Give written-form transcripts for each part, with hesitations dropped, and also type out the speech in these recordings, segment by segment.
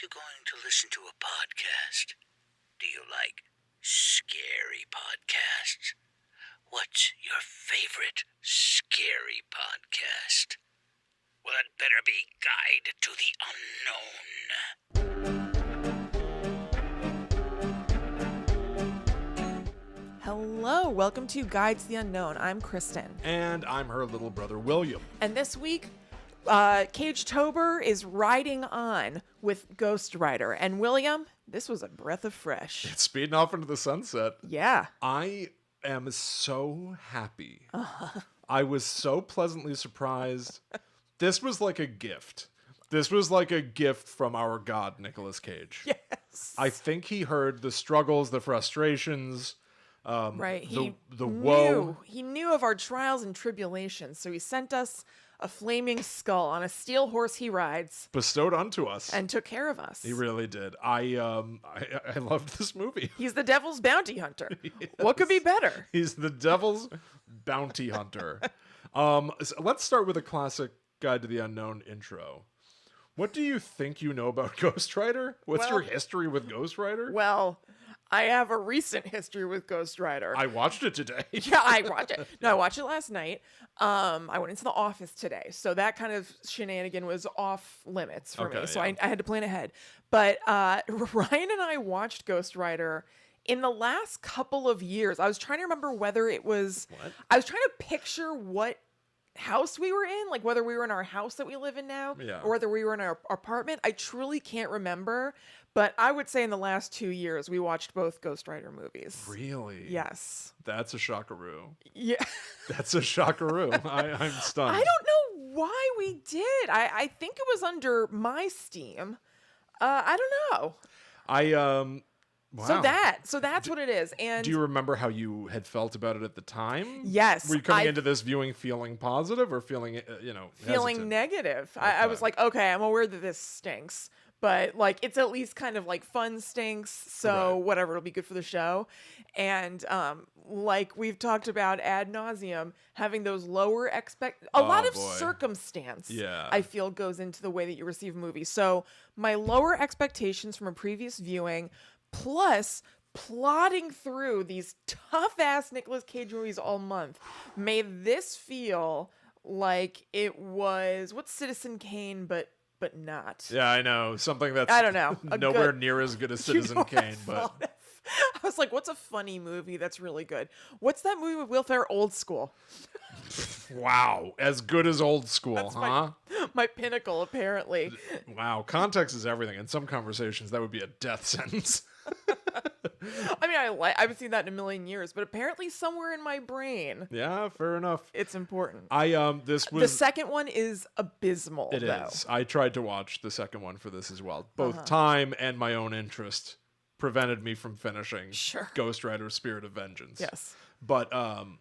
you going to listen to a podcast? Do you like scary podcasts? What's your favorite scary podcast? Well, it better be Guide to the Unknown. Hello, welcome to Guide to the Unknown. I'm Kristen. And I'm her little brother, William. And this week, Cagetober is riding on with Ghost Rider. And William, this was a breath of fresh. It's speeding off into the sunset. Yeah. I am so happy. I was so pleasantly surprised. This was like a gift. This was like a gift from our god, Nicolas Cage. Yes. I think he heard the struggles, the frustrations, right. the woe. He knew of our trials and tribulations, so he sent us a flaming skull on a steel horse he rides. Bestowed unto us. And took care of us. He really did. I loved this movie. He's the devil's bounty hunter. Yes. What could be better? He's the devil's bounty hunter. So let's start with a classic Guide to the Unknown intro. What do you think you know about Ghost Rider? What's your history with Ghost Rider? Well, I have a recent history with Ghost Rider. I watched it today. Yeah, I watched it. No, I watched it last night. I went into the office today, so that kind of shenanigan was off limits for me. So I had to plan ahead. But Ryan and I watched Ghost Rider in the last couple of years. I was trying to remember whether it was... What? I was trying to picture what house we were in, like whether we were in our house that we live in now or whether we were in our apartment. I truly can't remember, but I would say in the last 2 years we watched both Ghost Rider movies. Really? Yes. That's a shockaroo. Yeah. That's a shockaroo. I'm stunned. I don't know why we did. I think it was under my Steam. I don't know. Wow. So that's what it is. And do you remember how you had felt about it at the time? Yes. Were you coming into this viewing feeling positive or feeling, feeling hesitant? negative? Okay. I was like, okay, I'm aware that this stinks, but like it's at least kind of like fun stinks. So whatever, it'll be good for the show. And like we've talked about ad nauseum, having those lower a lot of circumstance. Yeah. I feel goes into the way that you receive movies. So my lower expectations from a previous viewing, plus plodding through these tough-ass Nicolas Cage movies all month, made this feel like it was, what's Citizen Kane, but not. Yeah, I know. Something that's I don't know, nowhere near as good as Citizen Kane. But I was like, what's a funny movie that's really good? What's that movie with Will Ferrell, Old School? Wow, as good as Old School, that's huh? My pinnacle, apparently. Wow, context is everything. In some conversations, that would be a death sentence. I mean, I haven't seen that in a million years, but apparently somewhere in my brain. Yeah, fair enough. It's important. The second one is abysmal. It is. I tried to watch the second one for this as well. Both time and my own interest prevented me from finishing Ghost Rider: Spirit of Vengeance. Yes. But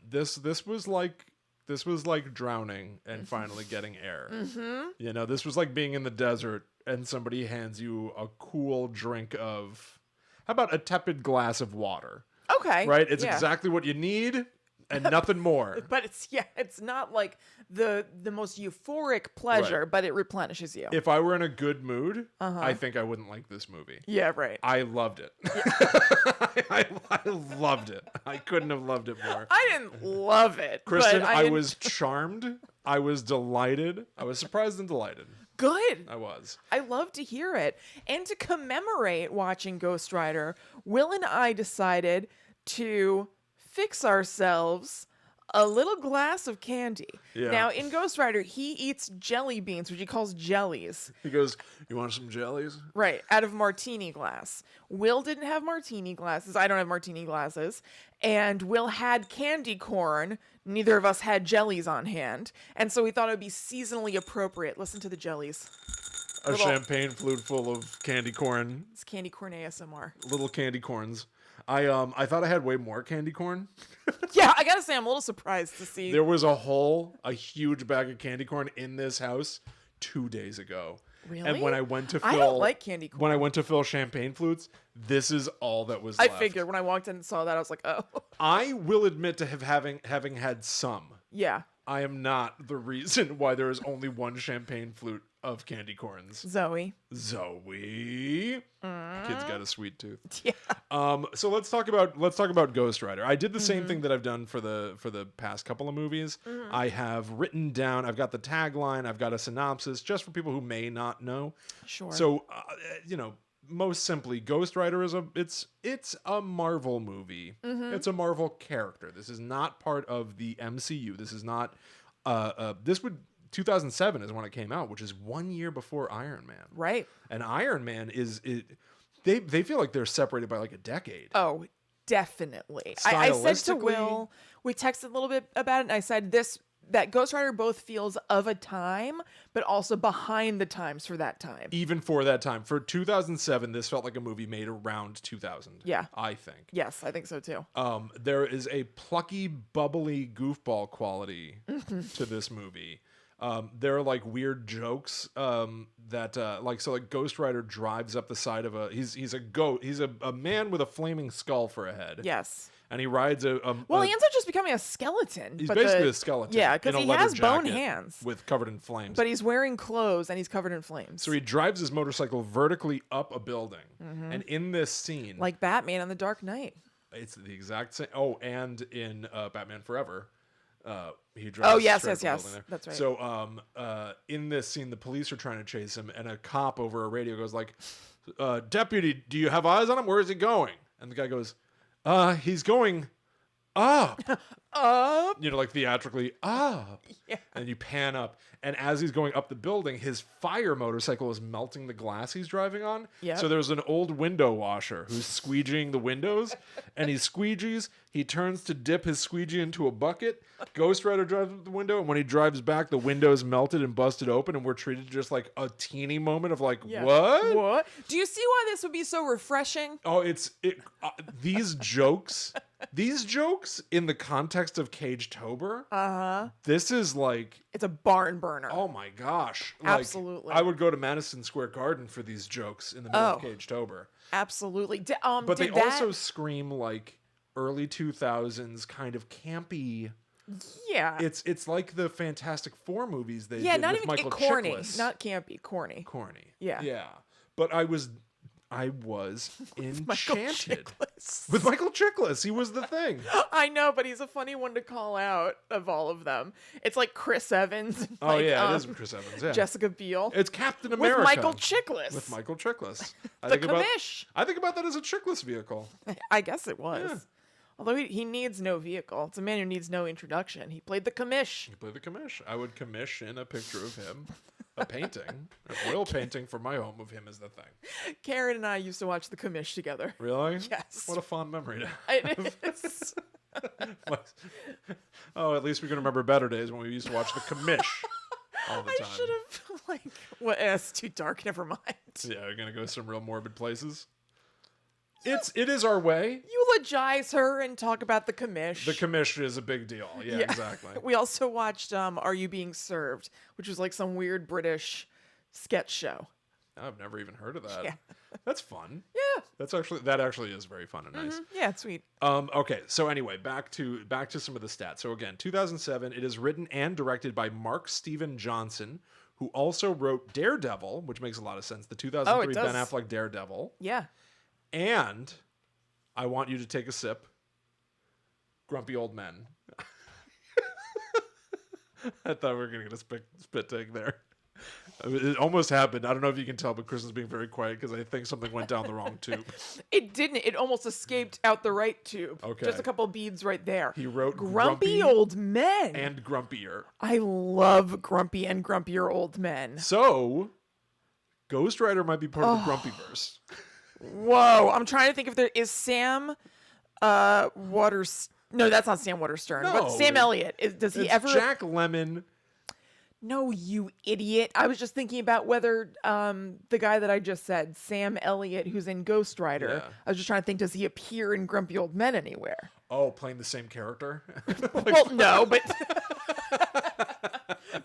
this was like drowning and finally getting air. Mm-hmm. This was like being in the desert and somebody hands you a cool drink of, how about a tepid glass of water? Okay. Right? It's exactly what you need and nothing more. But it's not like the most euphoric pleasure, but it replenishes you. If I were in a good mood, I think I wouldn't like this movie. Yeah, right. I loved it. Yeah. I loved it. I couldn't have loved it more. I didn't love it. Kristen, but I was charmed. I was delighted. I was surprised and delighted. Good. I was. I love to hear it. And to commemorate watching Ghost Rider, Will and I decided to fix ourselves a little glass of candy. Yeah. Now, in Ghost Rider, he eats jelly beans, which he calls jellies. He goes, "You want some jellies?" Right, out of martini glass. Will didn't have martini glasses. I don't have martini glasses. And Will had candy corn. Neither of us had jellies on hand. And so we thought it would be seasonally appropriate. Listen to the jellies. A champagne flute full of candy corn. It's candy corn ASMR. Little candy corns. I thought I had way more candy corn. Yeah, I gotta say I'm a little surprised to see. There was a huge bag of candy corn in this house 2 days ago. Really? And when I went to fill, I don't like candy corn. When I went to fill champagne flutes, this is all that was left. I figured when I walked in and saw that, I was like, oh. I will admit to having had some. Yeah. I am not the reason why there is only one champagne flute of candy corns. Zoe. Zoe. Kid's got a sweet tooth. Yeah. So let's talk about Ghost Rider. I did the same thing that I've done for the past couple of movies. I have written down, I've got the tagline, I've got a synopsis just for people who may not know. Sure. So most simply, Ghost Rider is it's a Marvel movie. It's a Marvel character. This is not part of the MCU. This is not 2007 is when it came out, which is 1 year before Iron Man. Right. And Iron Man they feel like they're separated by like a decade. Oh, definitely. I said to Will, we texted a little bit about it, and I said that Ghost Rider both feels of a time, but also behind the times for that time. Even for that time. For 2007, this felt like a movie made around 2000. Yeah. I think. Yes, I think so too. There is a plucky, bubbly goofball quality to this movie. There are like weird jokes like Ghost Rider drives up the side of he's a man with a flaming skull for a head. Yes. And he rides he ends up just becoming a skeleton. He's basically a skeleton. Yeah, because he has bone hands. Covered in flames. But he's wearing clothes and he's covered in flames. So he drives his motorcycle vertically up a building. And in this scene, like Batman on the Dark Knight. It's the exact same. Oh, and in Batman Forever. He drives. Oh yes. There. That's right. So, in this scene, the police are trying to chase him, and a cop over a radio goes like, "Deputy, do you have eyes on him? Where is he going?" And the guy goes, "He's going up." Up. Like theatrically up. Yeah. And you pan up, and as he's going up the building, his fire motorcycle is melting the glass he's driving on. Yep. So there's an old window washer who's squeegeeing the windows, and he squeegees. He turns to dip his squeegee into a bucket. Ghost Rider drives up the window, and when he drives back, the window's melted and busted open, and we're treated just like a teeny moment of like, what? What? Do you see why this would be so refreshing? Oh, these jokes in the context of Cagetober. This is like, it's a barn burner. oh my gosh. Absolutely. I would go to Madison Square Garden for these jokes in the middle of Cagetober. Absolutely. But they also scream like early 2000s kind of campy. Yeah. It's like the Fantastic Four movies they yeah, did not with even Michael corny. Chiklis. Not campy, corny. Corny. Yeah. Yeah. But I was enchanted Chiklis. with Michael Chiklis. He was the thing. I know, but he's a funny one to call out of all of them. It's like Chris Evans. And Oh yeah, it is Chris Evans. Yeah, Jessica Biel. It's Captain America with Michael Chiklis. With Michael Chiklis. The commish. I think about that as a Chiklis vehicle. I guess it was. Yeah. Although he needs no vehicle. It's a man who needs no introduction. He played the commish. He played the commish. I would commish in a picture of him. A painting, a oil painting for my home of him is the thing. Karen and I used to watch the commish together. Really? Yes. What a fond memory to have. It is. Oh, at least we can remember better days when we used to watch the commish all the I time. should have it's too dark. Never mind. Yeah, you're gonna go some real morbid places. It is our way. Eulogize her and talk about the commish. The commish is a big deal. Yeah, exactly. We also watched Are You Being Served, which was like some weird British sketch show. I've never even heard of that. Yeah. That's fun. Yeah. That actually is very fun and nice. Yeah, it's sweet. Okay, so anyway, back to some of the stats. So again, 2007, it is written and directed by Mark Steven Johnson, who also wrote Daredevil, which makes a lot of sense. The 2003 Ben Affleck Daredevil. Yeah. And I want you to take a sip. Grumpy Old Men. I thought we were going to get a spit take there. It almost happened. I don't know if you can tell, but Kristen's being very quiet because I think something went down the wrong tube. It didn't. It almost escaped out the right tube. Okay. Just a couple beads right there. He wrote Grumpy Old Men. And Grumpier. I love grumpy and grumpier old men. So, Ghost Rider might be part of the Grumpyverse. Whoa. I'm trying to think if there is Sam Waters. No, that's not Sam Waterston. No. But Sam Elliott. Does he ever? Jack Lemmon. No, you idiot. I was just thinking about whether the guy that I just said, Sam Elliott, who's in Ghost Rider. Yeah. I was just trying to think, does he appear in Grumpy Old Men anywhere? Oh, playing the same character? Well, no, but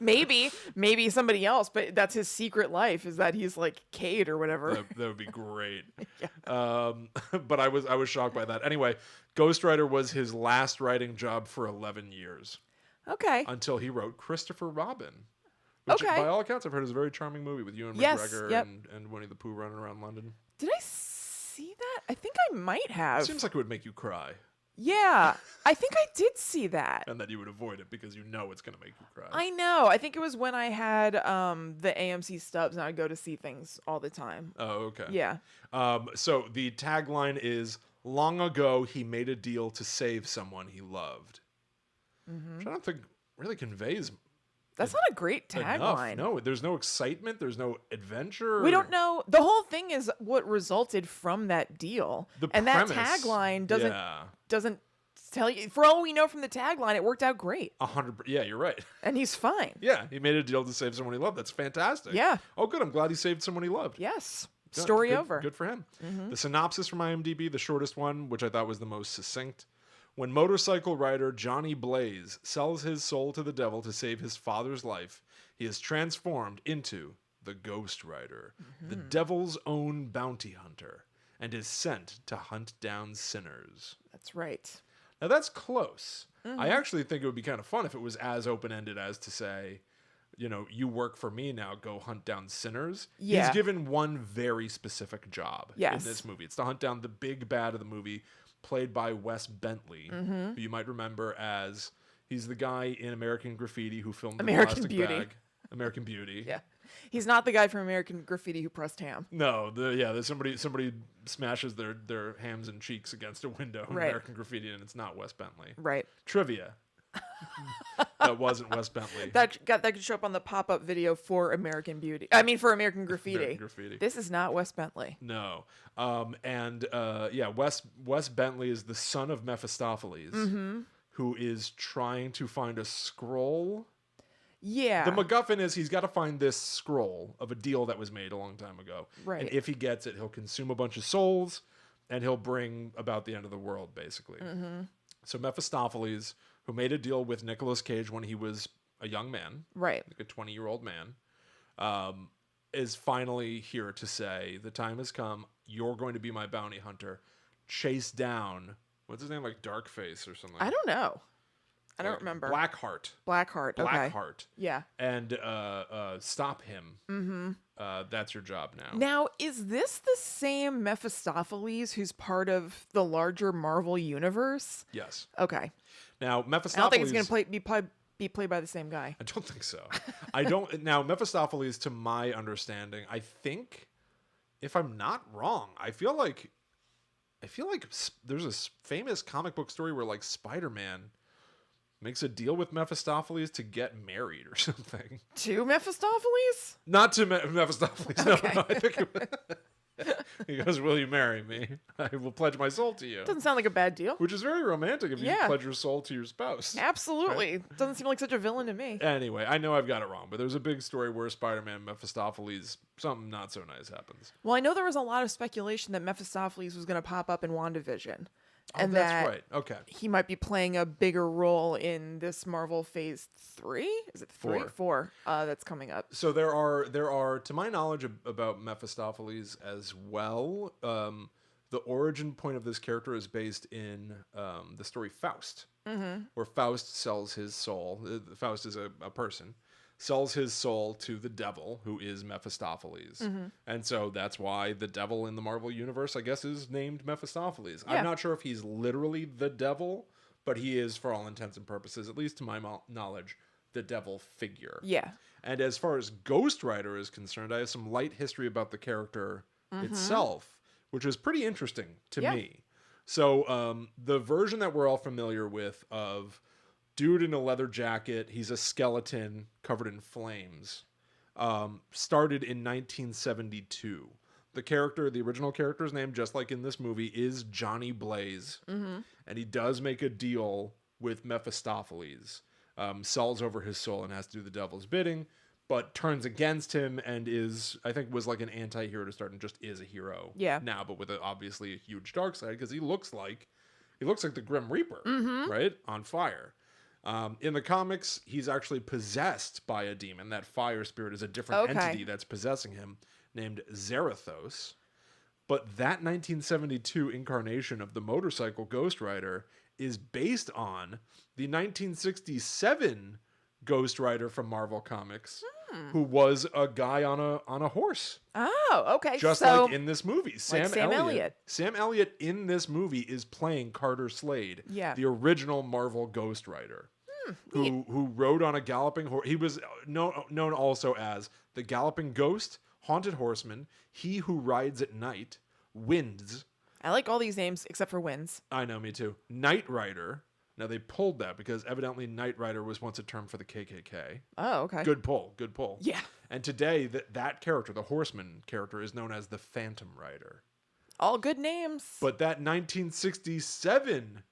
maybe somebody else, but that's his secret life, is that he's like Cade or whatever. That would be great. Yeah. But I was shocked by that. Anyway, Ghost Rider was his last writing job for 11 years. Okay. until he wrote Christopher Robin. Which, Okay. by all accounts, I've heard is a very charming movie with Ewan Yes, McGregor yep. and Winnie the Pooh running around London. Did I see that? I think I might have. Seems like it would make you cry, Yeah, I think I did see that. and that you would avoid it because you know it's going to make you cry. I know. I think it was when I had the AMC stubs and I'd go to see things all the time. Oh, okay. Yeah. So the tagline is, "Long ago, he made a deal to save someone he loved." Which I don't think really conveys That's not a great enough. tagline. No, there's no excitement. There's no adventure. We don't know. The whole thing is what resulted from that deal. The and premise, that tagline doesn't Yeah, tell you. For all we know from the tagline, it worked out great. 100. Yeah, you're right. And he's fine. Yeah, he made a deal to save someone he loved. That's fantastic. Yeah. Oh, good. I'm glad he saved someone he loved. Yes. Good, Story good, over. Good for him. The synopsis from IMDb, the shortest one, which I thought was the most succinct. When motorcycle rider Johnny Blaze sells his soul to the devil to save his father's life, he is transformed into the Ghost Rider, the devil's own bounty hunter, and is sent to hunt down sinners. That's right. Now that's close. I actually think it would be kind of fun if it was as open-ended as to say, you know, you work for me now, go hunt down sinners. Yeah. He's given one very specific job Yes. in this movie. It's to hunt down the big bad of the movie, played by Wes Bentley, who you might remember as, he's the guy in American Graffiti who filmed American the plastic Beauty. bag. American Beauty. Yeah. He's not the guy from American Graffiti who pressed ham. No, there's somebody smashes their hams and cheeks against a window in Right. American Graffiti, and it's not Wes Bentley. Right. Trivia. That wasn't Wes Bentley. That could show up on the pop-up video for American Beauty. I mean, for American Graffiti. American Graffiti. This is not Wes Bentley. No. Wes Bentley is the son of Mephistopheles, who is trying to find a scroll. Yeah. The MacGuffin is he's got to find this scroll of a deal that was made a long time ago. Right. And if he gets it, he'll consume a bunch of souls, and he'll bring about the end of the world, basically. So Mephistopheles, who made a deal with Nicolas Cage when he was a young man, Right. like a 20-year-old man, is finally here to say, the time has come, you're going to be my bounty hunter. Chase down, what's his name, like Darkface or something? I don't know. I don't remember. Blackheart. Blackheart. Okay. Blackheart. Yeah. And stop him. That's your job now. Now, is this the same Mephistopheles who's part of the larger Marvel universe? Yes. Okay. Now, I Mephistopheles... don't think it's going to be played by the same guy. I don't think so. I don't... Now, Mephistopheles, to my understanding, I think, if I'm not wrong, I feel like there's a famous comic book story where, like, Spider-Man makes a deal with Mephistopheles to get married or something. To Mephistopheles? Not to Mephistopheles. No, Okay. no, I think he goes, "Will you marry me? I will pledge my soul to you." Doesn't sound like a bad deal. Which is very romantic if you Yeah. pledge your soul to your spouse. Absolutely. Doesn't seem like such a villain to me. Anyway, I know I've got it wrong, but there's a big story where Spider-Man, Mephistopheles, something not so nice happens. Well, I know there was a lot of speculation that Mephistopheles was going to pop up in WandaVision. And that's that right. Okay. he might be playing a bigger role in this Marvel Phase 3? Is it 3? 4 that's coming up. So there are, to my knowledge about Mephistopheles as well, the origin point of this character is based in the story Faust, where Faust sells his soul. Faust is a person. Sells his soul to the devil, who is Mephistopheles. And so that's why the devil in the Marvel Universe, I guess, is named Mephistopheles. Yeah. I'm not sure if he's literally the devil, but he is, for all intents and purposes, at least to my knowledge, the devil figure. Yeah. And as far as Ghost Rider is concerned, I have some light history about the character itself, which is pretty interesting to Yeah. me. So the version that we're all familiar with of dude in a leather jacket, he's a skeleton covered in flames, started in 1972. The original character's name, just like in this movie, is Johnny Blaze. And he does make a deal with Mephistopheles, sells over his soul and has to do the devil's bidding, but turns against him and was like an anti-hero to start and just is a hero now, but with obviously a huge dark side because he looks like the Grim Reaper, right? On fire. In the comics, he's actually possessed by a demon. That fire spirit is a different entity that's possessing him, named Zarathos. But that 1972 incarnation of the motorcycle Ghost Rider is based on the 1967 Ghost Rider from Marvel Comics, who was a guy on a horse. Oh, okay. Just so, like in this movie. Sam Elliott. Sam Elliott in this movie is playing Carter Slade, Yeah. the original Marvel Ghost Rider, who rode on a galloping horse. He was known also as the Galloping Ghost, Haunted Horseman, He Who Rides at Night, Winds. I like all these names except for Winds. I know, me too. Night Rider. Now, they pulled that because evidently Knight Rider was once a term for the KKK. Oh, okay. Good pull. Good pull. Yeah. And today, that character, the Horseman character, is known as the Phantom Rider. All good names. But that 1967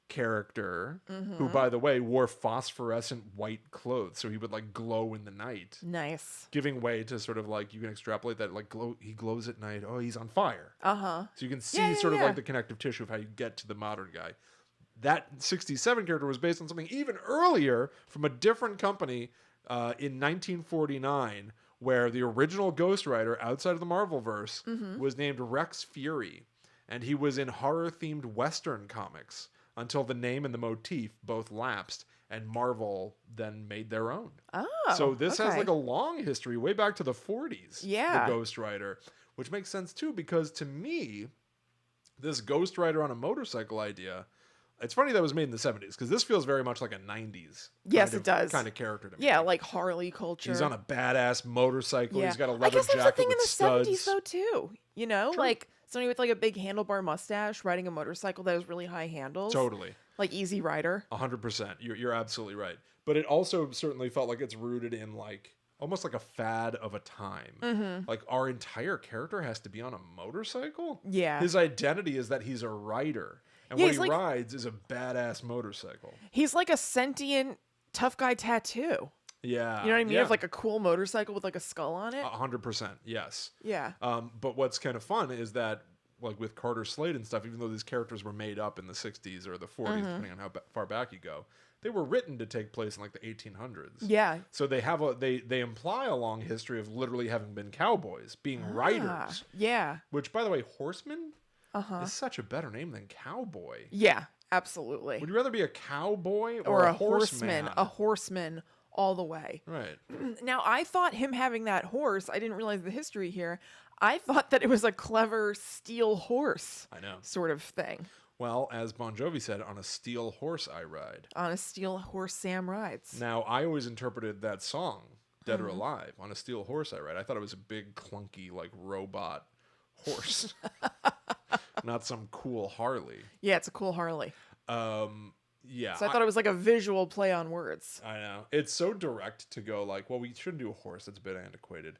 character, who, by the way, wore phosphorescent white clothes, so he would, like, glow in the night. Nice. Giving way to sort of, like, you can extrapolate that, like, he glows at night. Oh, he's on fire. Uh-huh. So you can see sort of, like, the connective tissue of how you get to the modern guy. That 67 character was based on something even earlier from a different company in 1949, where the original Ghost Rider outside of the Marvelverse was named Rex Fury, and he was in horror-themed Western comics until the name and the motif both lapsed, and Marvel then made their own. Oh, so this has like a long history, way back to the 40s, Yeah. the Ghost Rider, which makes sense too, because to me, this Ghost Rider on a motorcycle idea... It's funny that was made in the 70s, because this feels very much like a 90s Yes, it does. kind of character to me. Yeah, like Harley culture. He's on a badass motorcycle. Yeah. He's got a I leather guess there's a jacket thing in with the studs. 70s though too. You know, True. like somebody with like a big handlebar mustache riding a motorcycle that has really high handles. Totally. Like Easy Rider. 100%. You're absolutely right. But it also certainly felt like it's rooted in like almost like a fad of a time. Like our entire character has to be on a motorcycle? Yeah. His identity is that he's a rider. And Yeah, what he's he like- rides is a badass motorcycle. He's like a sentient tough guy tattoo. Yeah. You know what I mean? Yeah. Of like a cool motorcycle with like a skull on it. 100%. Yes. Yeah. But what's kind of fun is that, like with Carter Slade and stuff, even though these characters were made up in the 60s or the 40s, depending on how far back you go, they were written to take place in like the 1800s. Yeah. So they have they imply a long history of literally having been cowboys, being riders. Yeah. Which, by the way, horseman is such a better name than cowboy. Yeah. Absolutely. Would you rather be a cowboy Or a horseman? A horseman all the way. Right. Now, I thought him having that horse, I didn't realize the history here. I thought that it was a clever steel horse I know. sort of thing. Well, as Bon Jovi said, on a steel horse I ride. On a steel horse, Sam rides. Now, I always interpreted that song, Dead or Alive, on a steel horse I ride. I thought it was a big, clunky, like, robot horse. Not some cool Harley. Yeah, it's a cool Harley. Yeah. So I thought it was like a visual play on words. I know. It's so direct to go like, well, we shouldn't do a horse. That's a bit antiquated.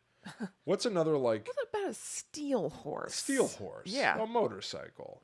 What's another, like... What about a steel horse? Steel horse. Yeah. A motorcycle.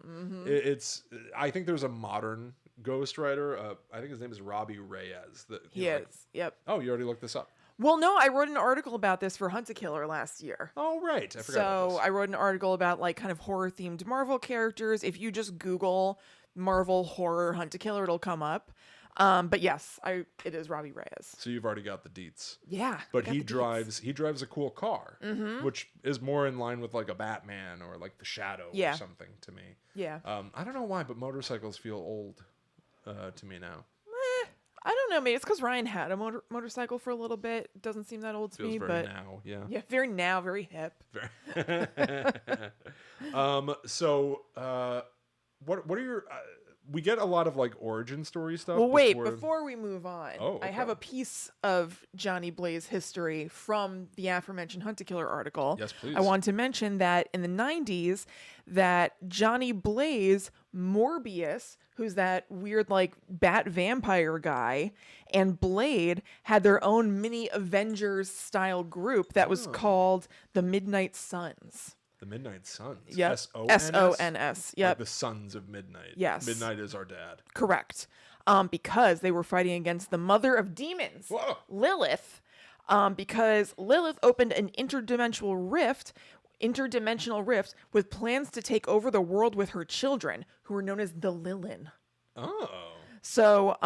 It's... I think there's a modern Ghost Rider. I think his name is Robbie Reyes. He is. Yep. Oh, you already looked this up. Well, no, I wrote an article about this for Hunt a Killer last year. Oh, right. I forgot about So this. I wrote an article about like kind of horror themed Marvel characters. If you just Google Marvel horror Hunt a Killer, it'll come up. But yes, it is Robbie Reyes. So you've already got the deets. Yeah. But got he the deets. drives a cool car, which is more in line with like a Batman or like the Shadow Yeah. or something to me. Yeah. I don't know why, but motorcycles feel old to me now. I don't know. Maybe it's because Ryan had a motorcycle for a little bit. Doesn't seem that old to Feels me, very but now, yeah. yeah, very hip. What are your? We get a lot of like origin story stuff. Well, wait, before we move on, Oh, I have okay. a piece of Johnny Blaze history from the aforementioned Hunt a Killer article. Yes, please. I want to mention that in the 90s, that Johnny Blaze, Morbius, who's that weird like bat vampire guy, and Blade had their own mini Avengers style group that was called the Midnight Suns. The Midnight Suns. Yep. S-O-N-S? S-O-N-S. Yep. Like the Sons of Midnight. Yes. Midnight is our dad. Correct. Because they were fighting against the mother of demons, Whoa. Lilith, because Lilith opened an interdimensional rift with plans to take over the world with her children, who are known as the Lilin. Oh. So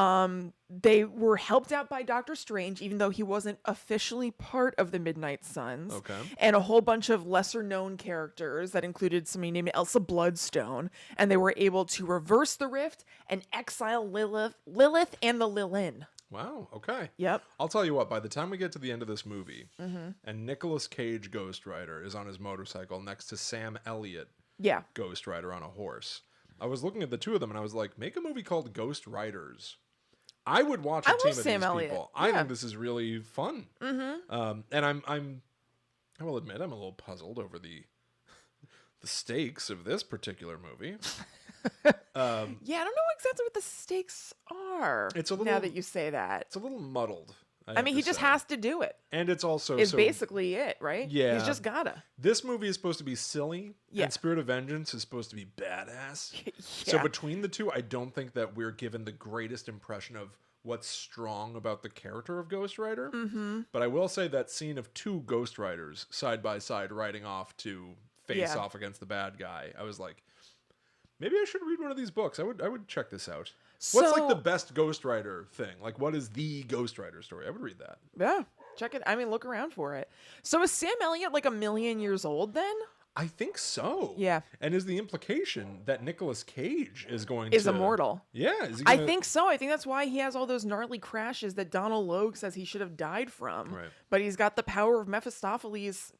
they were helped out by Doctor Strange, even though he wasn't officially part of the Midnight Suns. Okay. And a whole bunch of lesser known characters that included somebody named Elsa Bloodstone. And they were able to reverse the rift and exile Lilith and the Lilin. Wow. Okay. Yep. I'll tell you what. By the time we get to the end of this movie, and Nicolas Cage, Ghost Rider, is on his motorcycle next to Sam Elliott, Yeah. Ghost Rider, on a horse. I was looking at the two of them and I was like, make a movie called Ghost Riders. I would watch a I team love of Sam these Elliott. people. I Yeah. think this is really fun. And I will admit I'm a little puzzled over the stakes of this particular movie. Yeah, I don't know exactly what the stakes are. It's a little- now that you say that. It's a little muddled. I mean, he just has to do it. And it's also Is so basically it, right? Yeah. He's just gotta. this movie is supposed to be silly, Yeah. and Spirit of Vengeance is supposed to be badass. Yeah. So between the two, I don't think that we're given the greatest impression of what's strong about the character of Ghost Rider. But I will say that scene of two Ghost Riders side by side riding off to face Yeah. off against the bad guy, I was like, maybe I should read one of these books. I would check this out. What's like So- the best Ghost Rider thing? Like, what is the Ghost Rider story? I would read that. Yeah. Check it. I mean, look around for it. So is Sam Elliott like 1,000,000 years old then? I think so. Yeah. And is the implication that Nicolas Cage is going Is to immortal. Yeah. Is he I gonna- think so. I think that's why he has all those gnarly crashes that Donald Logue says he should have died from. Right. But he's got the power of Mephistopheles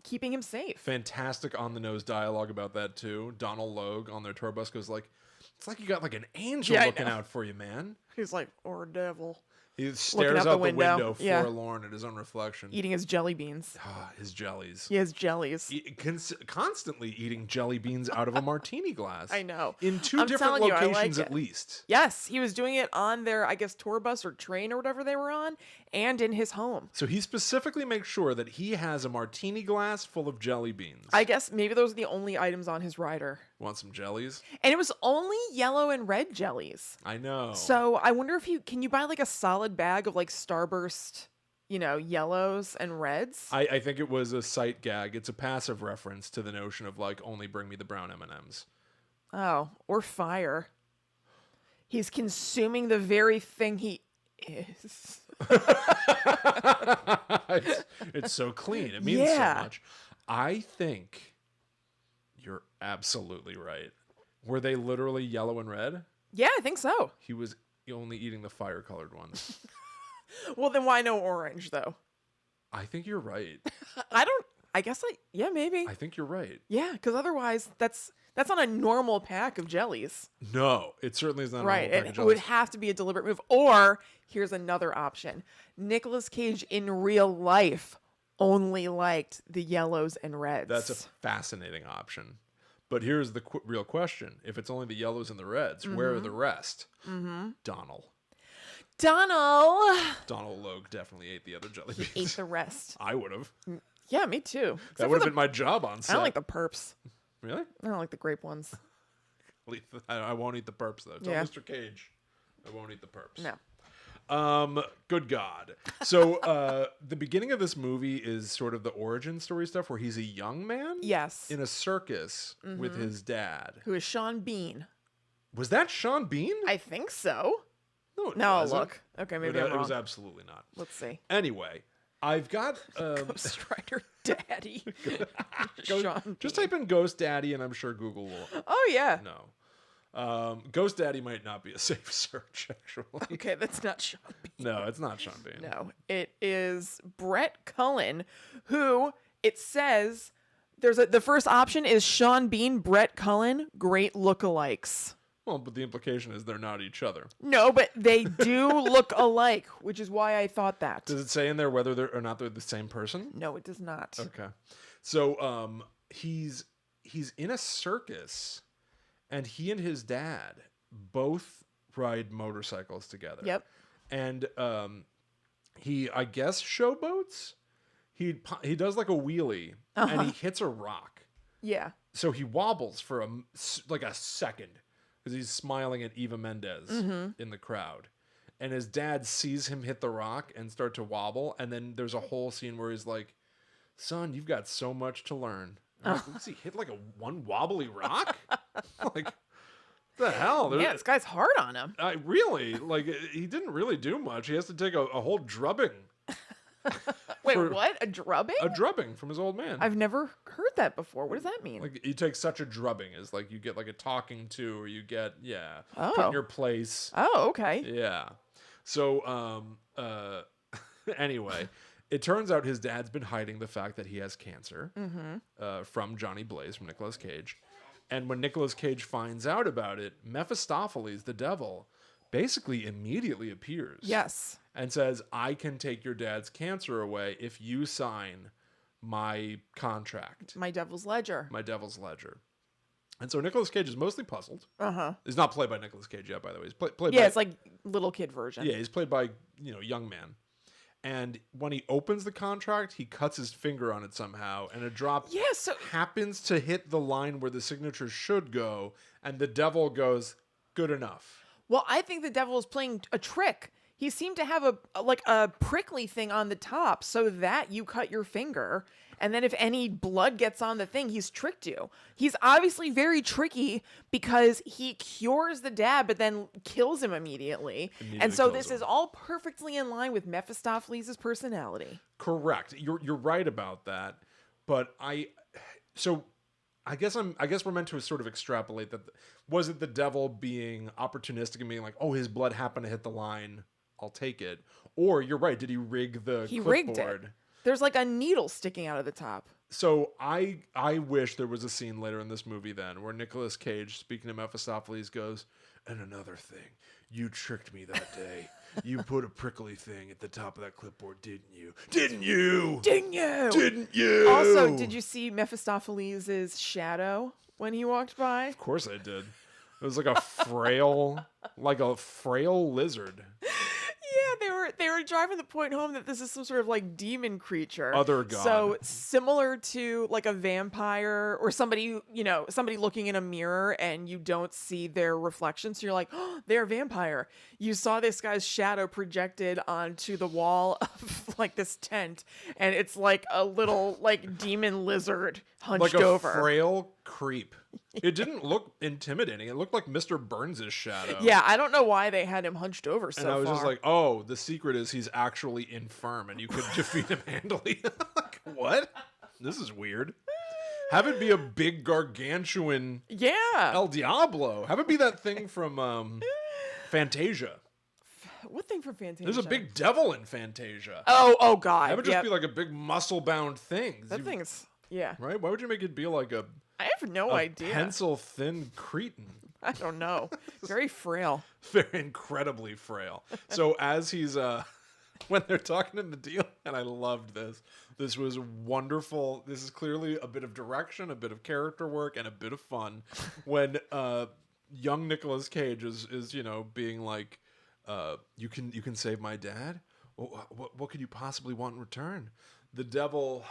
keeping him safe. fantastic on the nose dialogue about that too. Donald Logue on their tour bus goes like, "It's like you got like an angel Yeah, I looking know. out for you, man." He's like, or a devil. He stares out out the the window. window, Yeah. forlorn at his own reflection. Eating his jelly beans. Ah, his jellies. He has jellies. Constantly eating jelly beans out of a martini glass. I know. In two I'm different telling you, I like locations it. at least. Yes, he was doing it on their, I guess, tour bus or train or whatever they were on, and in his home. So he specifically makes sure that he has a martini glass full of jelly beans. I guess maybe those are the only items on his rider. Want some jellies? And it was only yellow and red jellies. I know. So I wonder if can you buy like a solid bag of like Starburst, yellows and reds? I think it was a sight gag. It's a passive reference to the notion of like only bring me the brown M&Ms. Oh, or fire. He's consuming the very thing he is. it's so clean. It means Yeah. so much. I think you're absolutely right. Were they literally yellow and red? Yeah, I think so. He was only eating the fire colored ones. Well, then why no orange though? I think you're right. I guess yeah, maybe. I think you're right. Yeah, because otherwise that's not a normal pack of jellies. No, it certainly is not. Right. A normal pack It of would jellies. have to be a deliberate move. Or here's another option. Nicolas Cage in real life only liked the yellows and reds. That's a fascinating option. But here's the real question. If it's only the yellows and the reds, where are the rest? Donald Logue definitely ate the other jelly beans. ate the rest. I would have. Yeah, me too. Except That for would have the- been my job on set. I don't like the perps. Really? I don't like the grape ones. I won't eat the perps though. Tell Yeah. Mr. Cage, I won't eat the perps. No. Good God. So the beginning of this movie is sort of the origin story stuff where he's a young man Yes. in a circus with his dad. Who is Sean Bean? Was that Sean Bean? I think so. No, it Now I'll wasn't. look. Okay, maybe I'm It was wrong. absolutely not. Let's see. Anyway, I've got Ghost Rider Daddy. Sean just Bean. type in Ghost Daddy and I'm sure Google will. Oh yeah. No. Ghost Daddy might not be a safe search, actually. Okay, that's not Sean Bean. No, it's not Sean Bean. No, it is Brett Cullen, who it says the first option is Sean Bean, Brett Cullen, great lookalikes. Well, but the implication is they're not each other. No, but they do look alike, which is why I thought that. Does it say in there whether they're or not they're the same person? No, it does not. Okay. So he's in a circus and he and his dad both ride motorcycles together. Yep. And he I guess showboats. He does like a wheelie and he hits a rock. Yeah. So he wobbles for like a second because he's smiling at Eva Mendes in the crowd. And his dad sees him hit the rock and start to wobble. And then there's a whole scene where he's like, "Son, you've got so much to learn." I'm like, what's he hit like one wobbly rock? Like, The hell? Yeah, this guy's hard on him. I really like. He didn't really do much. He has to take a whole drubbing. Wait, what? A drubbing? A drubbing from his old man. I've never heard that before. What does that mean? Like you take such a drubbing as like you get like a talking to, or you get put Oh. in your place. Oh, okay. Yeah. So anyway, it turns out his dad's been hiding the fact that he has cancer from Johnny Blaze, from Nicolas Cage. And when Nicolas Cage finds out about it, Mephistopheles, the devil, basically immediately appears. Yes. And says, I can take your dad's cancer away if you sign my contract. My devil's ledger. My devil's ledger. And so Nicolas Cage is mostly puzzled. Uh-huh. He's not played by Nicolas Cage yet, by the way. He's played by... Yeah, it's like little kid version. Yeah, he's played by, young man. And when he opens the contract, he cuts his finger on it somehow, and a drop happens to hit the line where the signature should go, and the devil goes, good enough. Well, I think the devil is playing a trick. He seemed to have a prickly thing on the top so that you cut your finger, and then if any blood gets on the thing, he's tricked you. He's obviously very tricky because he cures the dad but then kills him immediately. And so this is all perfectly in line with Mephistopheles' personality. Correct. You're right about that. But I guess we're meant to sort of extrapolate that. Was it the devil being opportunistic and being like, oh, his blood happened to hit the line, I'll take it? Or you're right, did he rig the clipboard? Rigged it. There's like a needle sticking out of the top. So I wish there was a scene later in this movie then where Nicolas Cage, speaking to Mephistopheles, goes, and another thing, you tricked me that day. You put a prickly thing at the top of that clipboard, didn't you? Didn't you? Didn't you? Didn't you? Also, did you see Mephistopheles' shadow when he walked by? Of course I did. It was like a frail lizard. Yeah, they were driving the point home that this is some sort of like demon creature. Other god. So similar to like a vampire or somebody looking in a mirror and you don't see their reflection. So you're like, oh, they're a vampire. You saw this guy's shadow projected onto the wall of like this tent, and it's like a little like demon lizard hunched over. Like a frail creep. It didn't look intimidating. It looked like Mr. Burns' shadow. Yeah, I don't know why they had him hunched over so far. And I was just like, oh, the secret is he's actually infirm and you could defeat him handily. Like, what? This is weird. Have it be a big gargantuan El Diablo. Have it be that thing from Fantasia. What thing from Fantasia? There's a big devil in Fantasia. Oh God. Have it just be like a big muscle-bound thing. That thing's, yeah. Right? Why would you make it be like a... I have no idea. Pencil-thin cretin. I don't know. Very frail. Very incredibly frail. So as he's when they're talking in the deal, and I loved this. This was wonderful. This is clearly a bit of direction, a bit of character work, and a bit of fun. When young Nicolas Cage is being like, you can save my dad? What could you possibly want in return? The devil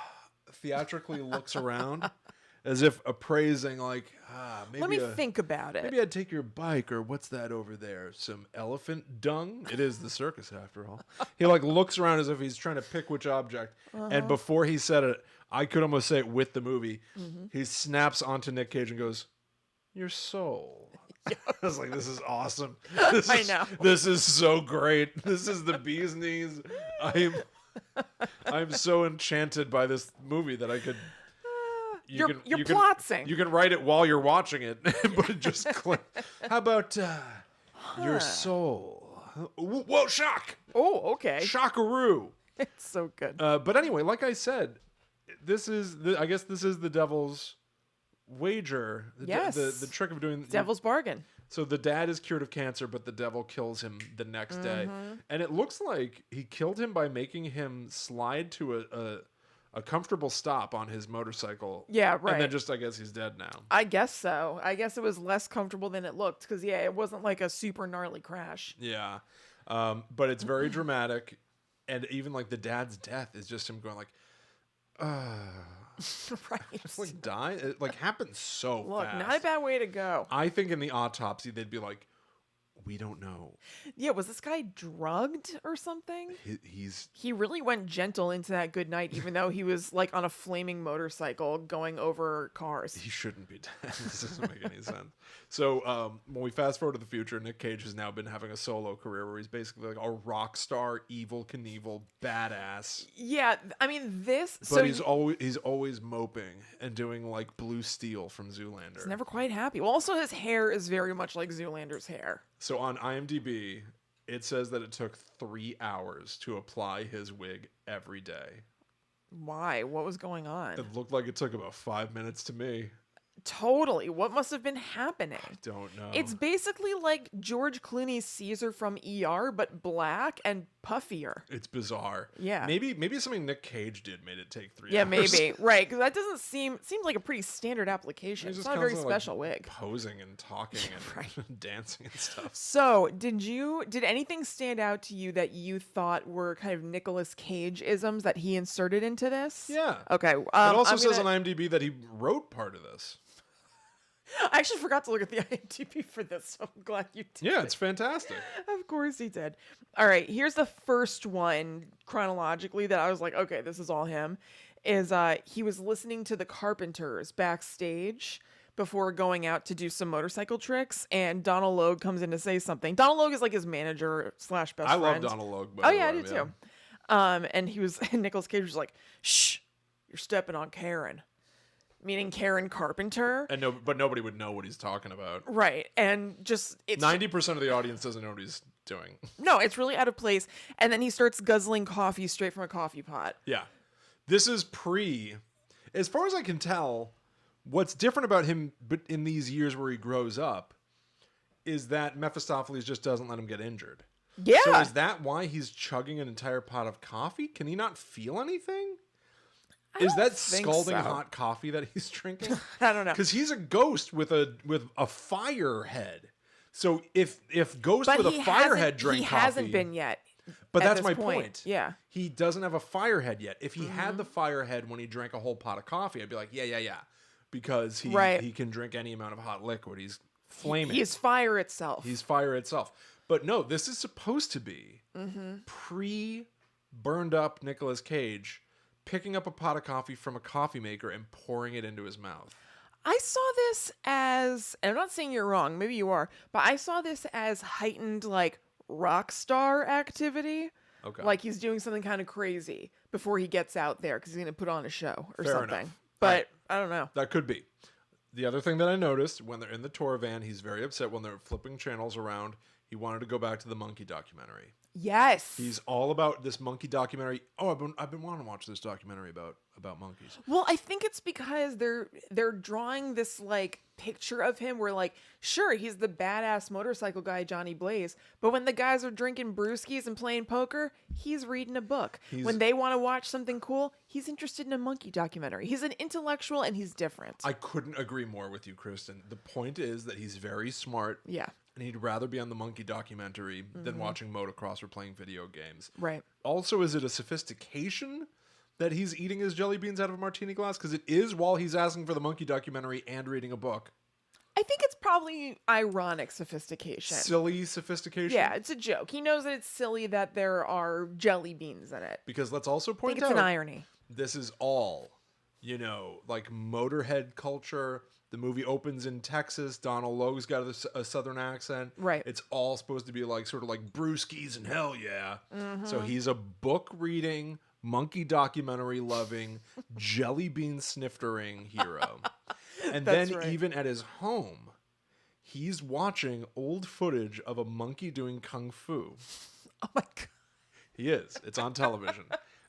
theatrically looks around as if appraising, like, maybe let me think about it. Maybe I'd take your bike, or what's that over there? Some elephant dung? It is the circus, after all. He like looks around as if he's trying to pick which object. And before he said it, I could almost say it with the movie. He snaps onto Nick Cage and goes, your soul. I was like, this is awesome. I know. This is so great. This is the bee's knees. I'm so enchanted by this movie that I could... You're plotzing. You can write it while you're watching it, but it just click. How about your soul? Whoa, shock! Oh, okay. Shockaroo! It's so good. But anyway, like I said, I guess this is the devil's wager. The trick of doing... Devil's bargain. So the dad is cured of cancer, but the devil kills him the next day. And it looks like he killed him by making him slide to a comfortable stop on his motorcycle. Yeah, right. And then just, I guess he's dead now. I guess so. I guess it was less comfortable than it looked because, yeah, it wasn't like a super gnarly crash. Yeah. But it's very dramatic. And even, like, the dad's death is just him going, like, Right. just, like, dying. It, like, happens so Look, fast. not a bad way to go. I think in the autopsy, they'd be like, We don't know. Yeah, was this guy drugged or something? He's He really went gentle into that good night, even though he was like on a flaming motorcycle going over cars. he shouldn't be dead. This doesn't make any sense. So when we fast forward to the future, Nick Cage has now been having a solo career where he's basically like a rock star, evil Knievel, badass. Yeah, I mean this. But he's always moping and doing like Blue Steel from Zoolander. He's never quite happy. Well, also his hair is very much like Zoolander's hair. So on IMDb, it says that it took 3 hours to apply his wig every day. Why? What was going on? It looked like it took about 5 minutes to me. Totally. What must have been happening? Don't know. It's basically like George Clooney's Caesar from ER, but black and puffier. It's bizarre. Yeah. Maybe something Nick Cage did made it take 3 Yeah, hours. maybe. Right, because that doesn't seems like a pretty standard application. He's It's just not a very constantly, like, special wig. posing and talking and Right. dancing and stuff. So, did anything stand out to you that you thought were kind of Nicolas Cage isms that he inserted into this? Yeah. Okay. It also I'm says gonna- on IMDb that he wrote part of this. I actually forgot to look at the IMDb for this, so I'm glad you did. Yeah, it's fantastic. Of course he did. All right, here's the first one chronologically that I was like, okay, this is all him. Is he was listening to the Carpenters backstage before going out to do some motorcycle tricks, and Donald Logue comes in to say something. Donald Logue is like his manager / best friend. I love Donald Logue. Oh yeah, I do too. And he was, and Nicolas Cage was like, "Shh, you're stepping on Karen," meaning Karen Carpenter. But nobody would know what he's talking about. Right, and just it's 90% of the audience doesn't know what he's doing. no, it's really out of place. And then he starts guzzling coffee straight from a coffee pot. Yeah. This is as far as I can tell, what's different about him but in these years where he grows up is that Mephistopheles just doesn't let him get injured. Yeah. So is that why he's chugging an entire pot of coffee? Can he not feel anything? Is that think scalding so. hot coffee that he's drinking? I don't know. Because he's a ghost with a fire head. So if Ghost But with a he fire hasn't- head drank he coffee, hasn't been yet. but at that's this my point. point. Yeah. He doesn't have a fire head yet. If he had the fire head when he drank a whole pot of coffee, I'd be like, yeah. Because Right. he can drink any amount of hot liquid. He's flaming. He's fire itself. He's fire itself. But no, this is supposed to be pre-burned up Nicolas Cage picking up a pot of coffee from a coffee maker and pouring it into his mouth. I saw this as, and I'm not saying you're wrong, maybe you are, but I saw this as heightened like rock star activity. Okay. Like he's doing something kind of crazy before he gets out there because he's going to put on a show or Fair something. enough. But Right. I don't know. That could be. The other thing that I noticed when they're in the tour van, he's very upset when they're flipping channels around. He wanted to go back to the monkey documentary. Yes. He's all about this monkey documentary. Oh, I've been wanting to watch this documentary about monkeys. Well, I think it's because they're drawing this like picture of him where like, sure, he's the badass motorcycle guy Johnny Blaze, but when the guys are drinking brewskis and playing poker, he's reading a book. When they want to watch something cool, he's interested in a monkey documentary. He's an intellectual and he's different. I couldn't agree more with you, Kristen. The point is that he's very smart. Yeah. And he'd rather be on the monkey documentary than watching motocross or playing video games. Right. Also, is it a sophistication that he's eating his jelly beans out of a martini glass? Because it is while he's asking for the monkey documentary and reading a book. I think it's probably ironic sophistication. Silly sophistication. Yeah, it's a joke. He knows that it's silly that there are jelly beans in it. Because let's also I point think it's out an irony. this is all, like Motorhead culture. The movie opens in Texas. Donald Logue's got a southern accent. Right. It's all supposed to be like sort of like brewskis and hell yeah. So he's a book reading, monkey documentary loving, jelly bean sniftering hero. And That's then right. even at his home, he's watching old footage of a monkey doing kung fu. Oh my god. He is. It's on television.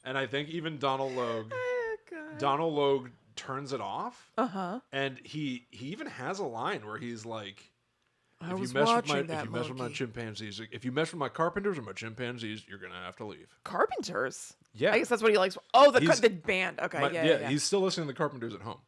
And I think even Donald Logue Oh god. Donald Logue turns it off. Uh-huh. And he even has a line where he's like, I if was you mess watching with that if you mess with my monkey. chimpanzees, if you mess with my carpenters or my chimpanzees, you're gonna have to leave. Carpenters. Yeah. I guess that's what he likes. Oh, He's- the band. Okay. Yeah. He's still listening to the Carpenters at home.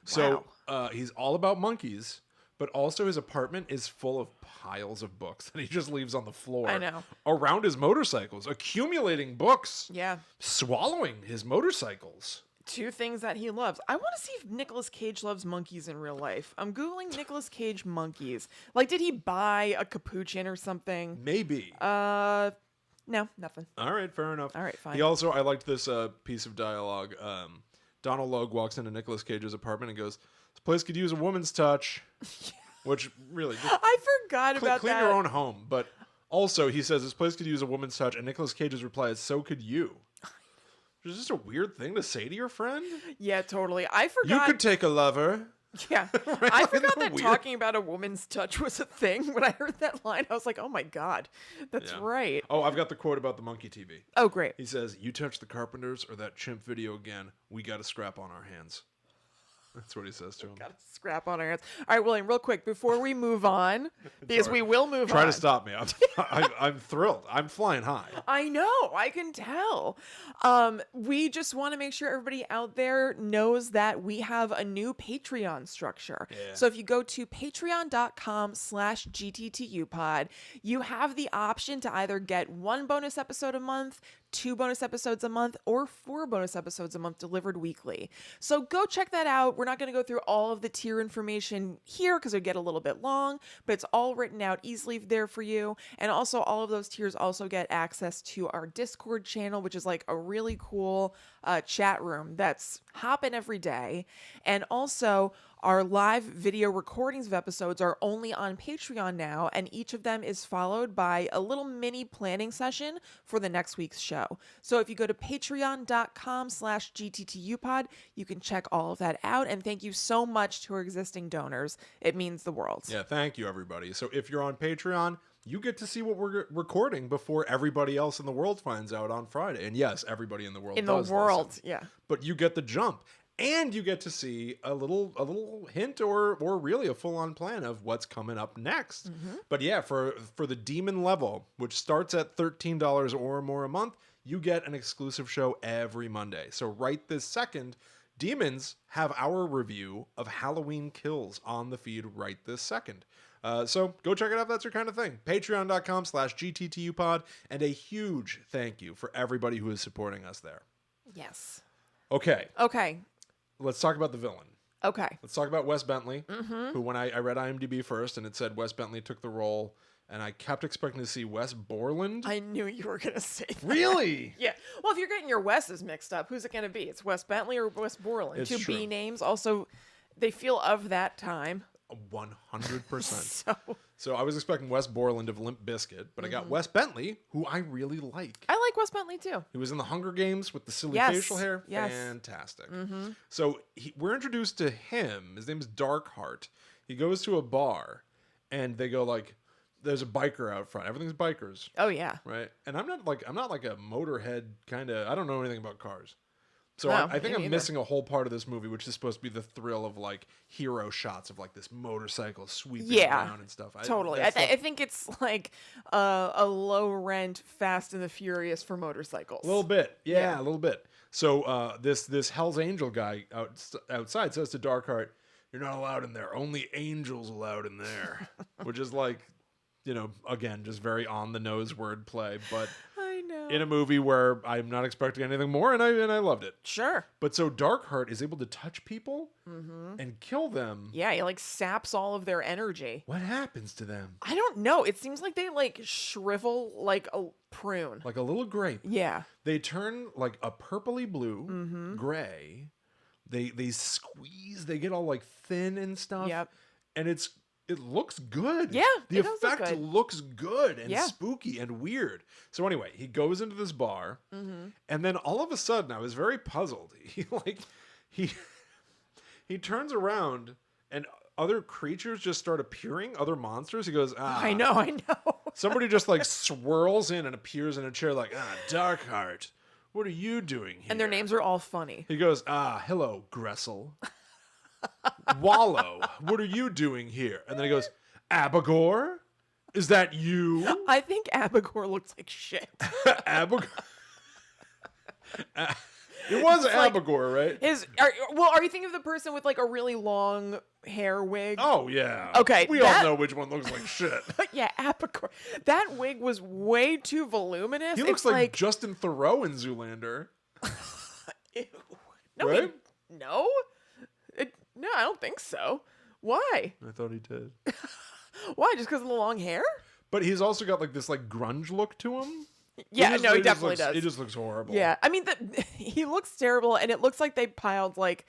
So he's all about monkeys, but also his apartment is full of piles of books that he just leaves on the floor. I know. Around his motorcycles, accumulating books, Yeah. swallowing his motorcycles. 2 things that he loves. I want to see if Nicolas Cage loves monkeys in real life. I'm Googling Nicolas Cage monkeys. Like, did he buy a capuchin or something? Maybe. No, nothing. All right, fair enough. All right, fine. He also, I liked this piece of dialogue. Donald Logue walks into Nicolas Cage's apartment and goes, "This place could use a woman's touch," which really just I forgot about clean that. your own home. But also, he says this place could use a woman's touch, and Nicolas Cage's reply is, "So could you." Which is just a weird thing to say to your friend. Yeah, totally. I You forgot. could take a lover. Yeah. Right? I Like, forgot isn't that weird? talking about a woman's touch was a thing. When I heard that line, I was like, oh my God, that's Yeah. right. Oh, I've got the quote about the monkey TV. Oh, great. He says, "You touch the Carpenters or that chimp video again, we got a scrap on our hands." That's what he says to him. Got a scrap on our hands. All right, William, real quick, before we move on, because Sorry. we will move Try on. to stop me. I'm thrilled. I'm flying high. I know, I can tell. We just want to make sure everybody out there knows that we have a new Patreon structure. Yeah. So if you go to patreon.com/GTTUpod, you have the option to either get 1 bonus episode a month, 2 bonus episodes a month, or 4 bonus episodes a month delivered weekly. So go check that out. We're not going to go through all of the tier information here because it would get a little bit long, but it's all written out easily there for you. And also all of those tiers also get access to our Discord channel, which is like a really cool chat room that's hopping every day. And also our live video recordings of episodes are only on Patreon now, and each of them is followed by a little mini planning session for the next week's show. So if you go to patreon.com/GTTUpod, you can check all of that out. And thank you so much to our existing donors. It means the world. Yeah, thank you, everybody. So if you're on Patreon, you get to see what we're recording before everybody else in the world finds out on Friday. And yes, everybody in the world In the does world, listen. yeah. But you get the jump. And you get to see a little hint or really a full-on plan of what's coming up next. But yeah, for the demon level, which starts at $13 or more a month, you get an exclusive show every Monday. So right this second, demons have our review of Halloween Kills on the feed right this second. So go check it out if that's your kind of thing. Patreon.com/GTTUpod. And a huge thank you for everybody who is supporting us there. Yes. Okay, Okay. let's talk about the villain. Okay. Let's talk about Wes Bentley, who when I read IMDb first and it said Wes Bentley took the role, and I kept expecting to see Wes Borland. I knew you were going to say that. Really? Yeah. Well, if you're getting your Wes's mixed up, who's it going to be? It's Wes Bentley or Wes Borland. It's 2 true. B names. Also, they feel of that time. 100%. So So I was expecting Wes Borland of Limp Bizkit, but I got Wes Bentley, who I really like. I like Wes Bentley too. He was in the Hunger Games with the silly Yes, facial hair. yes. Fantastic. So we're introduced to him. His name is Darkheart. He goes to a bar, and they go like, there's a biker out front. Everything's bikers, Oh yeah. right? And I'm not like a motorhead kind of. I don't know anything about cars. So No, I think me I'm neither. missing a whole part of this movie, which is supposed to be the thrill of like hero shots of like this motorcycle sweeping Yeah, around and stuff. Totally. that I stuff- think it's like a low rent Fast and the Furious for motorcycles. A little bit. Yeah, Yeah. a little bit. So this Hell's Angel guy outside says to Darkheart, "You're not allowed in there. Only angels allowed in there." Which is like, again, just very on the nose wordplay, but I know. in a movie where I'm not expecting anything more, and I loved it. Sure. But so Darkheart is able to touch people and kill them. Yeah, he like saps all of their energy. What happens to them? I don't know. It seems like they like shrivel like a prune. Like a little grape. Yeah. They turn like a purpley blue, gray. They squeeze. They get all like thin and stuff. Yep. And it looks good. Yeah, the it does look effect good. looks good and Yeah. spooky and weird. So anyway, he goes into this bar, and then all of a sudden, I was very puzzled. He turns around, and other creatures just start appearing. Other monsters. He goes, I know. Somebody just like swirls in and appears in a chair like, Darkheart, what are you doing here? And their names are all funny. He goes, hello, Gressel. Wallow, what are you doing here? And then he goes, Abagor? Is that you? I think Abagor looks like shit. Abagor? It was like- Abagor, right? Are you thinking of the person with like a really long hair wig? Oh, yeah. Okay, We that- all know which one looks like shit. Yeah, Abagor. That wig was way too voluminous. He looks It's like Justin Theroux in Zoolander. Ew. No, right? No, no, I don't think so. Why? I thought he did. Why? Just because of the long hair? But he's also got like this like grunge look to him. Yeah, no, he just definitely looks, does. He just looks horrible. Yeah, I mean, he looks terrible, and it looks like they piled like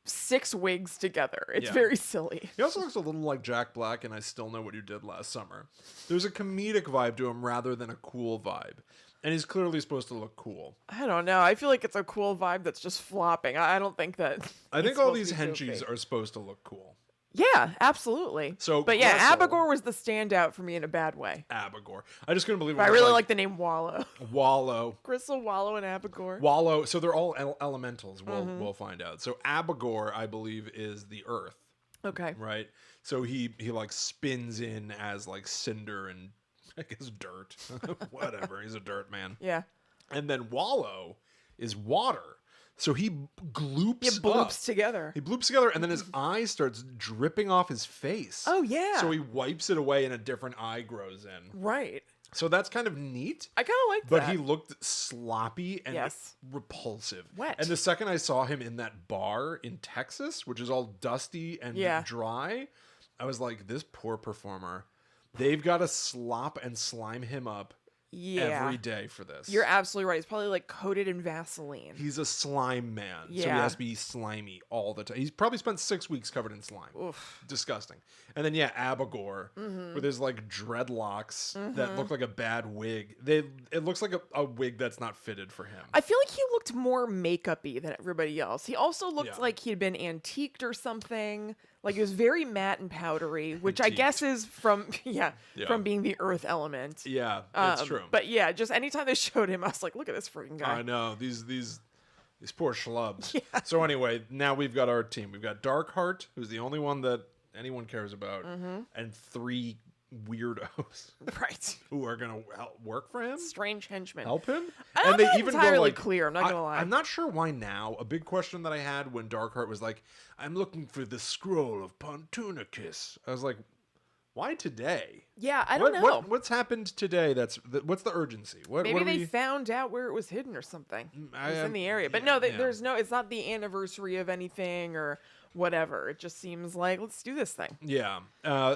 6 wigs together. It's Yeah. very silly. He also looks a little like Jack Black, and I Still Know What You Did Last Summer. There's a comedic vibe to him rather than a cool vibe. And he's clearly supposed to look cool. I don't know. I feel like it's a cool vibe that's just flopping. I don't think that. I think he's all supposed these to be henchies goofy. are supposed to look cool. Yeah, absolutely. So, but yeah, Gressel- Abigor was the standout for me in a bad way. Abigor. I just couldn't believe it. But I was really like the name Wallow. Wallow. Gristle, Wallow, and Abigor. Wallow. So they're all elementals. We'll find out. So Abigor, I believe, is the earth, Okay. right? So he like spins in as like cinder and I guess dirt. Whatever. He's a dirt man. Yeah. And then Wallow is water. So he gloops It bloops up. together. He bloops together, and then his eye starts dripping off his face. Oh, yeah. So he wipes it away, and a different eye grows in. Right. So that's kind of neat. I kind of like But that. he looked sloppy and Yes. repulsive. Wet. And the second I saw him in that bar in Texas, which is all dusty and Yeah. dry, I was like, this poor performer. They've got to slop and slime him up every day for this. You're absolutely right. He's probably like coated in Vaseline. He's a slime man. So he Yeah. has to be slimy all the time. He's probably spent 6 weeks covered in slime. Oof. Disgusting. And then, yeah, Abigor with his like dreadlocks that look like a bad wig. It looks like a wig that's not fitted for him. I feel like he looked more makeup-y than everybody else. He also looked Yeah. like he'd been antiqued or something. Like he was very matte and powdery, which I guess is from from being the earth element. Yeah, it's true. But yeah, just anytime they showed him, I was like, look at this freaking guy. I know these poor schlubs. So anyway, now we've got our team. We've got Darkheart, who's the only one that anyone cares about, and 3 weirdos Right. who are gonna work for him, Strange henchman. help him. I'm and they not even entirely go like, clear. I'm not gonna lie. I'm not sure why now. A big question that I had when Darkheart was like, "I'm looking for the scroll of Pontunicus." I was like, "Why today?" Yeah, I don't know. What's happened today? What's the urgency? Maybe what are they we... found out where it was hidden or something. I It's in am- the area. But yeah, no, yeah. there's no, it's not the anniversary of anything or whatever. It just seems like, let's do this thing. Yeah.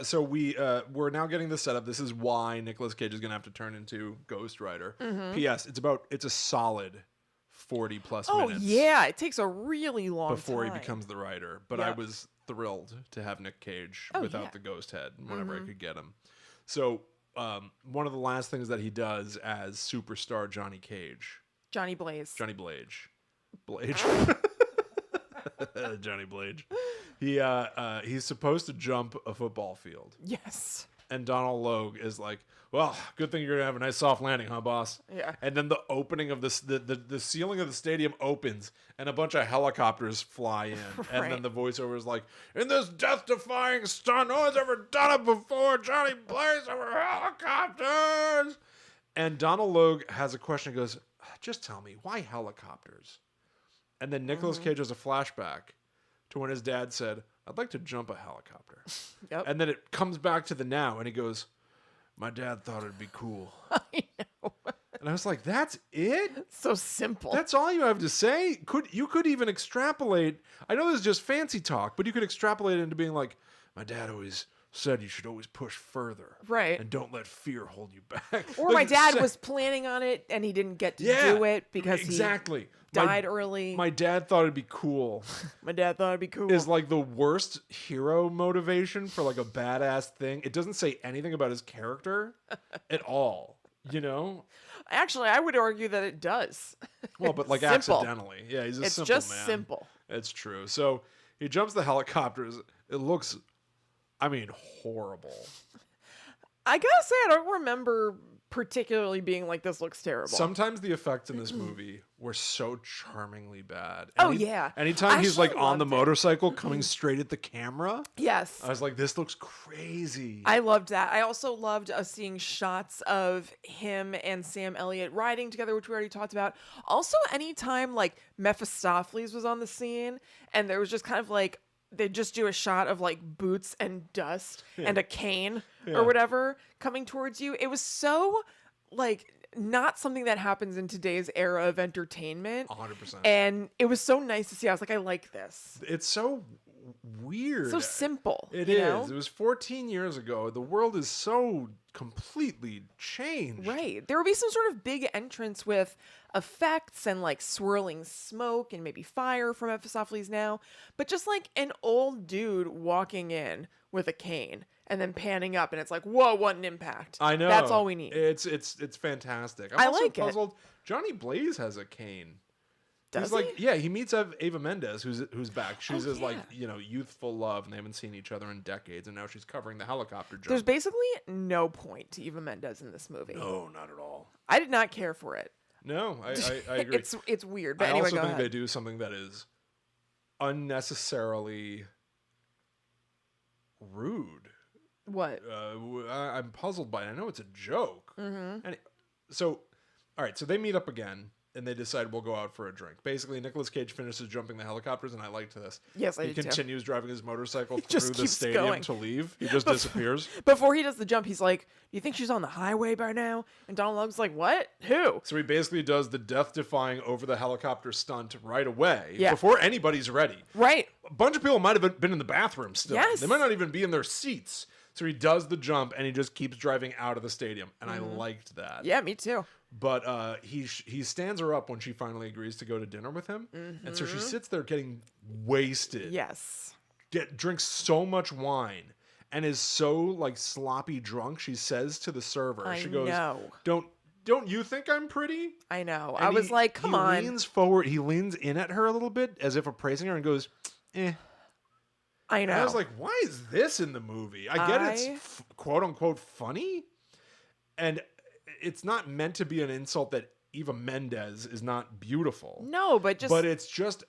So we're now getting the setup. This is why Nicolas Cage is gonna have to turn into Ghost Rider. P.S. It's a solid 40 plus Oh, minutes. yeah. It takes a really long Before time. he becomes the writer. But I Yep. was thrilled to have Nick Cage Oh, without yeah. the ghost head whenever I could get him. So one of the last things that he does as superstar Johnny Cage, Johnny Blaze. Johnny Blage, Johnny Blage. He's supposed to jump a football field, Yes. and Donald Logue is like, "Well, good thing you're gonna have a nice soft landing, huh, boss?" Yeah. And then the opening of the ceiling of the stadium opens, and a bunch of helicopters fly in, and then Right. the voiceover is like, "In this death-defying stunt, no one's ever done it before. Johnny Blaze over helicopters." And Donald Logue has a question. He goes, "Just tell me, why helicopters?" And then Nicolas Cage has a flashback to when his dad said, "I'd like to jump a helicopter." Yep. And then it comes back to the now, and he goes, "My dad thought it'd be cool." I know. And I was like, "That's it? So simple. That's all you have to say?" You could even extrapolate. I know this is just fancy talk, but you could extrapolate it into being like, "My dad always said you should always push further, Right. and don't let fear hold you back." Or Like, my dad say- was planning on it and he didn't get to Yeah, do it because exactly. he died early. My dad thought it'd be cool. My dad thought it'd be cool. Is like the worst hero motivation for like a badass thing. It doesn't say anything about his character at all. You know? Actually, I would argue that it does. Well, but like Simple. accidentally. Yeah, he's a It's simple just man. simple. It's true. So he jumps the helicopters. It looks, I mean, horrible. I gotta say, I don't remember particularly being like, this looks terrible. Sometimes the effects in this movie were so charmingly bad. Oh, yeah. Anytime I he's like actually on the loved it. motorcycle coming straight at the camera, Yes. I was like, this looks crazy. I loved that. I also loved seeing shots of him and Sam Elliott riding together, which we already talked about. Also, anytime like Mephistopheles was on the scene and there was just kind of like, they'd just do a shot of like boots and dust and a cane or whatever coming towards you. It was so like not something that happens in today's era of entertainment. 100%. And it was so nice to see. I was like, I like this. It's so weird. So simple. It you is. know? It was 14 years ago. The world is so completely changed. Right. There would be some sort of big entrance with effects and like swirling smoke and maybe fire from Mephistopheles now. But just like an old dude walking in with a cane and then panning up and it's like, whoa, what an impact. I know. That's all we need. It's fantastic. I I'm also like it. puzzled. Johnny Blaze has a cane. Does He's he? like, yeah, he meets Ava Mendes, who's back. She's his like, yeah. youthful love, and they haven't seen each other in decades, and now she's covering the helicopter jump. There's basically no point to Eva Mendes in this movie. No, not at all. I did not care for it. No, I agree. It's weird. But I anyway, also go think ahead. they do something that is unnecessarily rude. What? I'm puzzled by it. I know it's a joke. Mm-hmm. And so, all right, so they meet up again. And they decide we'll go out for a drink. Basically, Nicolas Cage finishes jumping the helicopters, and I liked this. Yes, I He did too. continues driving his motorcycle just through the keeps stadium going. to leave. He just disappears. Before he does the jump, he's like, "Do you think she's on the highway by now?" And Donald Logue's like, "What? Who?" So he basically does the death-defying over the helicopter stunt right away Yeah. before anybody's ready. Right. A bunch of people might have been in the bathroom still. Yes. They might not even be in their seats. So he does the jump, and he just keeps driving out of the stadium. And I liked that. Yeah, me too. But he stands her up when she finally agrees to go to dinner with him. And so she sits there getting wasted. Yes. Drinks so much wine and is so like sloppy drunk. She says to the server, I she goes, know. Don't you think I'm pretty? I know. And I was like, come on. He leans forward. He leans in at her a little bit as if appraising her and goes, eh. I know. And I was like, why is this in the movie? I get it's quote unquote funny. And it's not meant to be an insult that Eva Mendes is not beautiful. No, but it's just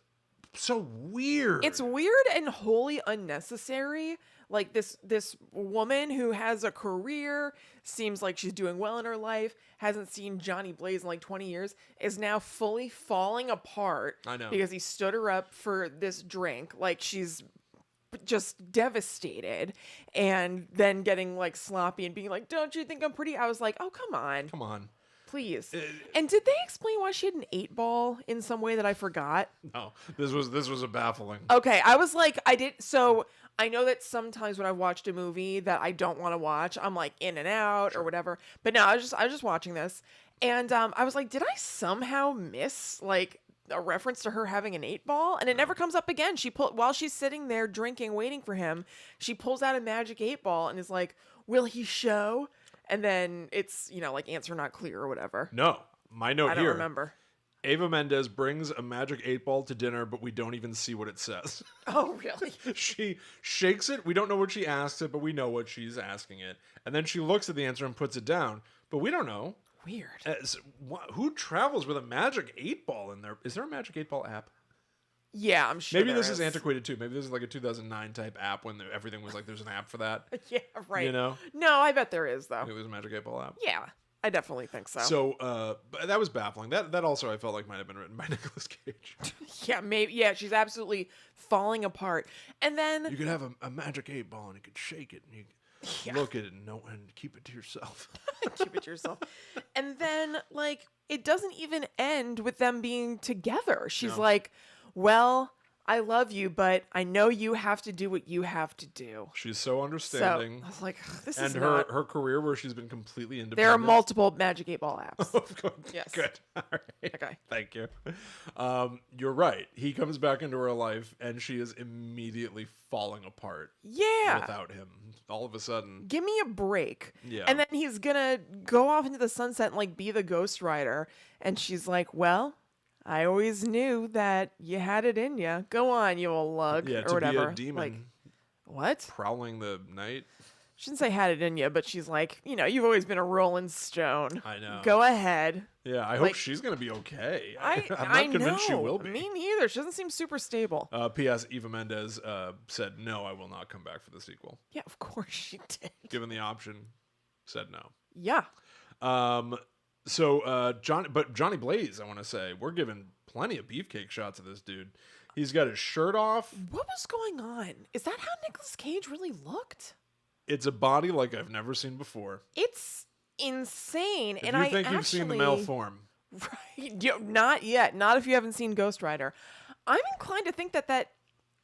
so weird. It's weird and wholly unnecessary. Like this woman who has a career, seems like she's doing well in her life, hasn't seen Johnny Blaze in like 20 years, is now fully falling apart. I know. Because he stood her up for this drink. Like she's just devastated, and then getting like sloppy and being like, "Don't you think I'm pretty?" I was like, "Oh, come on, please." And did they explain why she had an 8-ball in some way that I forgot? No, this was a baffling. Okay, I was like, so I know that sometimes when I watched a movie that I don't want to watch, I'm like in and out or whatever. But no, I was just watching this, and I was like, did I somehow miss like a reference to her having an 8-ball? And it never comes up again. While she's sitting there drinking, waiting for him, she pulls out a magic 8-ball and is like, "Will he show?" And then it's, like answer not clear or whatever. No, my note I don't here. remember. Ava Mendes brings a magic 8-ball to dinner, but we don't even see what it says. Oh, really? She shakes it. We don't know what she asks it, but we know what she's asking it. And then she looks at the answer and puts it down, but we don't know. Weird. Who travels with a magic 8-ball in there? Is there a magic 8-ball app? Yeah, I'm sure. Maybe this is antiquated too. Maybe this is like a 2009 type app when everything was like there's an app for that. Yeah, right. You know? No, I bet there is though. It was a magic 8-ball app. Yeah, I definitely think so. So but that was baffling. That also I felt like might have been written by Nicolas Cage. Yeah, maybe. Yeah, she's absolutely falling apart. And then You could have a magic 8-ball and you could shake it and you could look at it and keep it to yourself. keep it to yourself. And then like it doesn't even end with them being together. She's like, "Well, I love you, but I know you have to do what you have to do." She's so understanding. So I was like, "This and is her not." her career where she's been completely independent. There are multiple Magic 8-Ball apps. Good. Yes. Good. All right. Okay. Thank you. You're right. He comes back into her life and she is immediately falling apart Yeah. without him. All of a sudden. Give me a break. Yeah. And then he's gonna go off into the sunset and like be the Ghost Rider. And she's like, "Well, I always knew that you had it in you. Go on, you old lug," Yeah, or to whatever. be a demon Like, what? prowling the night. She didn't say had it in you, but she's like, you've always been a rolling stone. I know. Go ahead. Yeah, I hope she's going to be okay. I'm not convinced she will be. Me neither. She doesn't seem super stable. P.S. Eva Mendes said, "No, I will not come back for the sequel." Yeah, of course she did. Given the option, said no. Yeah. So Johnny Blaze, I want to say, we're giving plenty of beefcake shots of this dude. He's got his shirt off. What was going on? Is that how Nicolas Cage really looked? It's a body like I've never seen before. It's insane. If and you I think actually, you've seen the male form, right? Not yet. Not if you haven't seen Ghost Rider. I'm inclined to think that that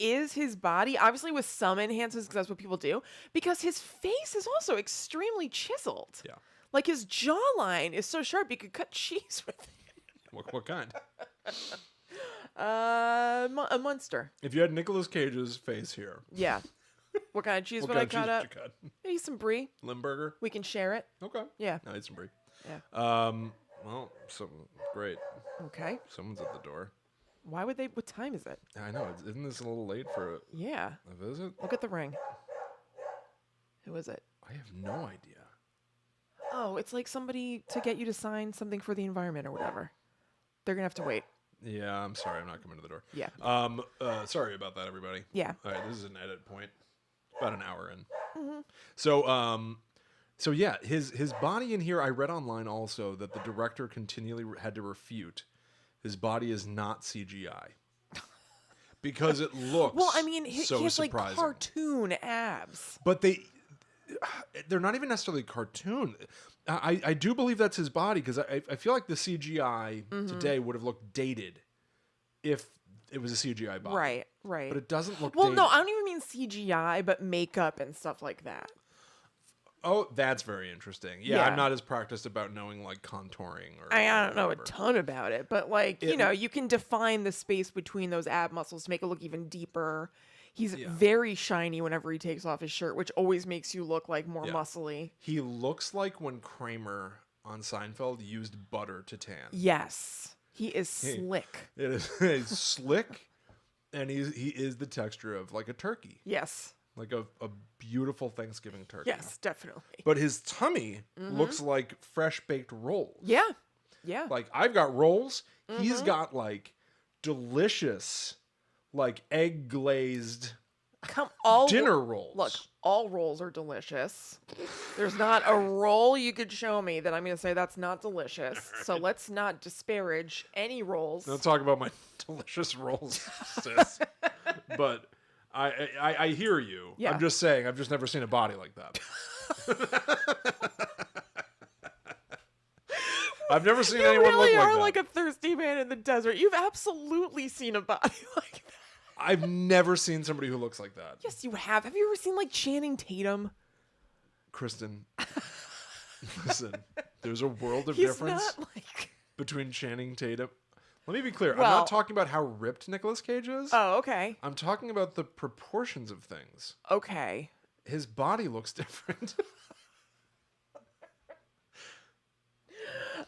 is his body, obviously with some enhancements because that's what people do. Because his face is also extremely chiseled. yeah. Like his jawline is so sharp you could cut cheese with it. What kind? A monster. If you had Nicolas Cage's face here, Yeah. What kind of cheese what would I kind of cheese cut up? would you cut? Maybe some brie. Limburger. We can share it. Okay. Yeah. No, I need some brie. Yeah. Well, so great. Okay. Someone's at the door. Why would they? What time is it? I know. Isn't this a little late for Yeah. a visit? Look at the ring. Who is it? I have no idea. Oh, it's like somebody to get you to sign something for the environment or whatever. They're gonna have to wait. Yeah, I'm sorry. I'm not coming to the door. Yeah. Sorry about that, everybody. Yeah. All right, this is an edit point. About an hour in. Mm-hmm. So yeah, his body in here. I read online also that the director continually had to refute his body is not CGI because it looks. Well, I mean, he so has like surprising. cartoon abs. But they're not even necessarily cartoon. I do believe that's his body because I feel like the CGI today would have looked dated if it was a CGI body. Right. Right. But it doesn't look well, dated. no, I don't even mean CGI, but makeup and stuff like that. Oh, that's very interesting. Yeah, Yeah. I'm not as practiced about knowing like contouring or I don't know a whatever. ton about it, but like, you know, you can define the space between those ab muscles to make it look even deeper. He's very shiny whenever he takes off his shirt, which always makes you look like more muscly. He looks like when Kramer on Seinfeld used butter to tan. Yes. He is slick. It is he's slick, and he is the texture of like a turkey. Yes. Like a beautiful Thanksgiving turkey. Yes, definitely. But his tummy looks like fresh baked rolls. Yeah. Yeah. Like I've got rolls. He's got like delicious, like egg glazed dinner rolls. Look, all rolls are delicious. There's not a roll you could show me that I'm going to say that's not delicious. So let's not disparage any rolls. Don't talk about my delicious rolls, sis. But I hear you. Yeah. I'm just saying, I've just never seen a body like that. I've never seen anyone really look like are that. like a thirsty man in the desert. You've absolutely seen a body like that. I've never seen somebody who looks like that. Yes, you have. Have you ever seen like Channing Tatum? Kristen, listen, there's a world of He's difference not like. between Channing Tatum. Let me be clear. I'm Well- not talking about how ripped Nicolas Cage is. Oh, okay. I'm talking about the proportions of things. Okay. His body looks different.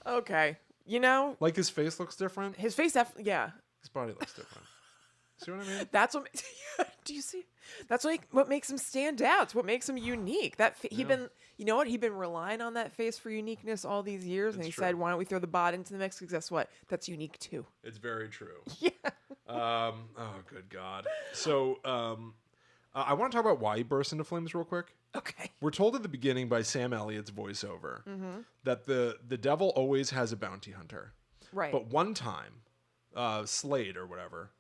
Okay. You know, Like his face looks different. his face, yeah. His body looks different. See what I mean? That's what. Do you see? That's what makes him stand out. It's what makes him unique. He'd been, you know what? He'd been relying on that face for uniqueness all these years, and he said, "Why don't we throw the bot into the mix? Because guess what? That's unique too." It's very true. Yeah. Oh, good God. So, I want to talk about why he burst into flames real quick. Okay. We're told at the beginning by Sam Elliott's voiceover that the devil always has a bounty hunter. Right. But one time, Slade or whatever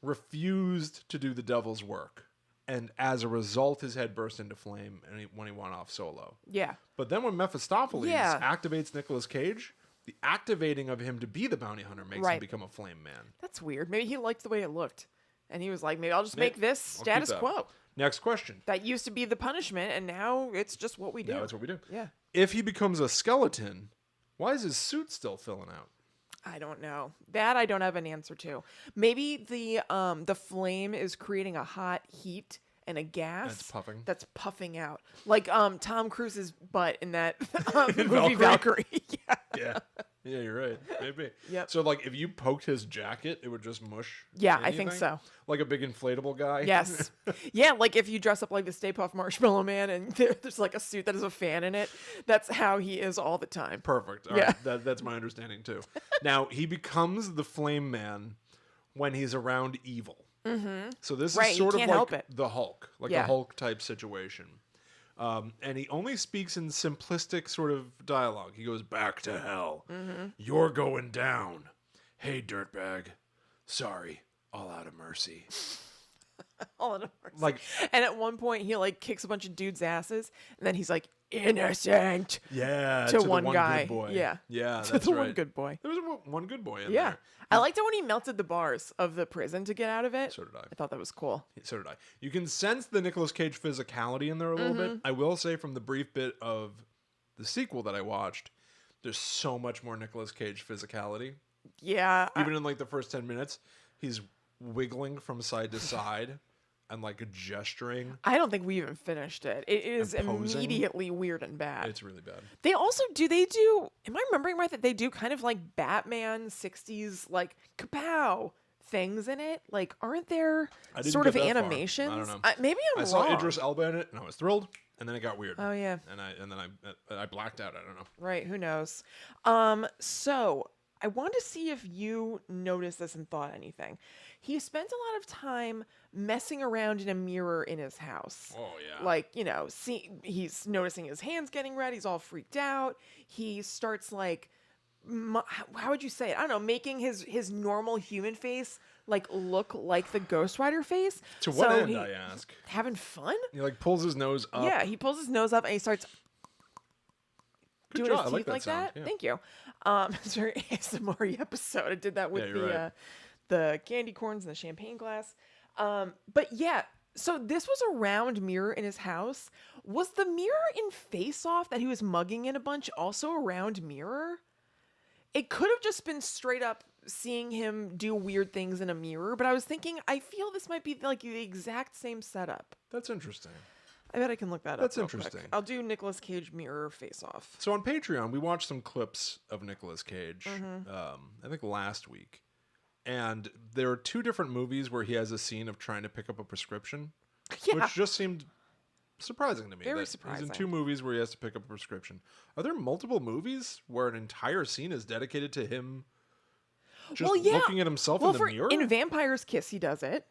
refused to do the devil's work. And as a result, his head burst into flame when he went off solo. Yeah. But then when Mephistopheles Yeah. activates Nicolas Cage, the activating of him to be the bounty hunter makes him become a flame man. That's weird. Maybe he liked the way it looked, and he was like, "Maybe I'll just make this I'll keep status that. quo." Next question. That used to be the punishment, and now it's just what we do. Now it's what we do. Yeah. If he becomes a skeleton, why is his suit still filling out? I don't know. That I don't have an answer to. Maybe the flame is creating a hot heat and a gas that's puffing out, like Tom Cruise's butt in that movie Valkyrie. Yeah. Yeah, you're right. Maybe. Yep. So, like, if you poked his jacket, it would just mush. Yeah, anything? I think so. Like a big inflatable guy. Yes. Yeah, like if you dress up like the Stay Puft Marshmallow Man and there's like a suit that has a fan in it, that's how he is all the time. Perfect. All right. That's my understanding too. Now, he becomes the Flame Man when he's around evil. Mm-hmm. So this is sort of like the Hulk, like a Hulk type situation. And he only speaks in simplistic sort of dialogue. He goes, "Back to hell. You're going down. Hey, dirtbag. Sorry. All out of mercy." All out of mercy. Like, and at one point he like kicks a bunch of dudes' asses, and then he's like, innocent Yeah, to the one one guy. good boy. Yeah. Yeah, To that's the right. one good boy. There was one good boy in Yeah. there. I liked it when he melted the bars of the prison to get out of it. So did I. I thought that was cool. So did I. You can sense the Nicolas Cage physicality in there a little bit. I will say from the brief bit of the sequel that I watched, there's so much more Nicolas Cage physicality. Yeah. Even in like the first 10 minutes, he's wiggling from side to side and like gesturing. I don't think we even finished it. It is And posing. immediately weird and bad. It's really bad. They also am I remembering right that they do kind of like Batman 60s like kapow things in it? Like, aren't there I didn't sort get of that far. animations? I don't know. Maybe I'm I saw wrong. Idris Elba in it and I was thrilled, and then it got weird. Oh yeah. And then I blacked out. I don't know. Right, who knows? So I want to see if you noticed this and thought anything. He spent a lot of time messing around in a mirror in his house. Oh yeah. Like, he's noticing his hands getting red. He's all freaked out. He starts like, how would you say it? I don't know, making his normal human face like look like the Ghost Rider face. To what So end, he- I ask? Having fun? He like pulls his nose up. Yeah, he pulls his nose up and he starts Good doing job. his I teeth like that sound. Yeah. Thank you. It's a very ASMR episode. I did that with Yeah, you're right. the candy corns and the champagne glass. But yeah, so this was a round mirror in his house. Was the mirror in Face Off that he was mugging in a bunch also a round mirror? It could have just been straight up seeing him do weird things in a mirror, but I was thinking, I feel this might be like the exact same setup. That's interesting. I bet I can look that up. That's real quick. interesting. I'll do Nicolas Cage mirror Face Off. So on Patreon, we watched some clips of Nicolas Cage, Mm-hmm. I think last week. And there are two different movies where he has a scene of trying to pick up a prescription, Yeah. which just seemed surprising to me. Very that He's surprising. in two movies where he has to pick up a prescription. Are there multiple movies where an entire scene is dedicated to him just Well, yeah. looking at himself in the mirror? In Vampire's Kiss, he does it.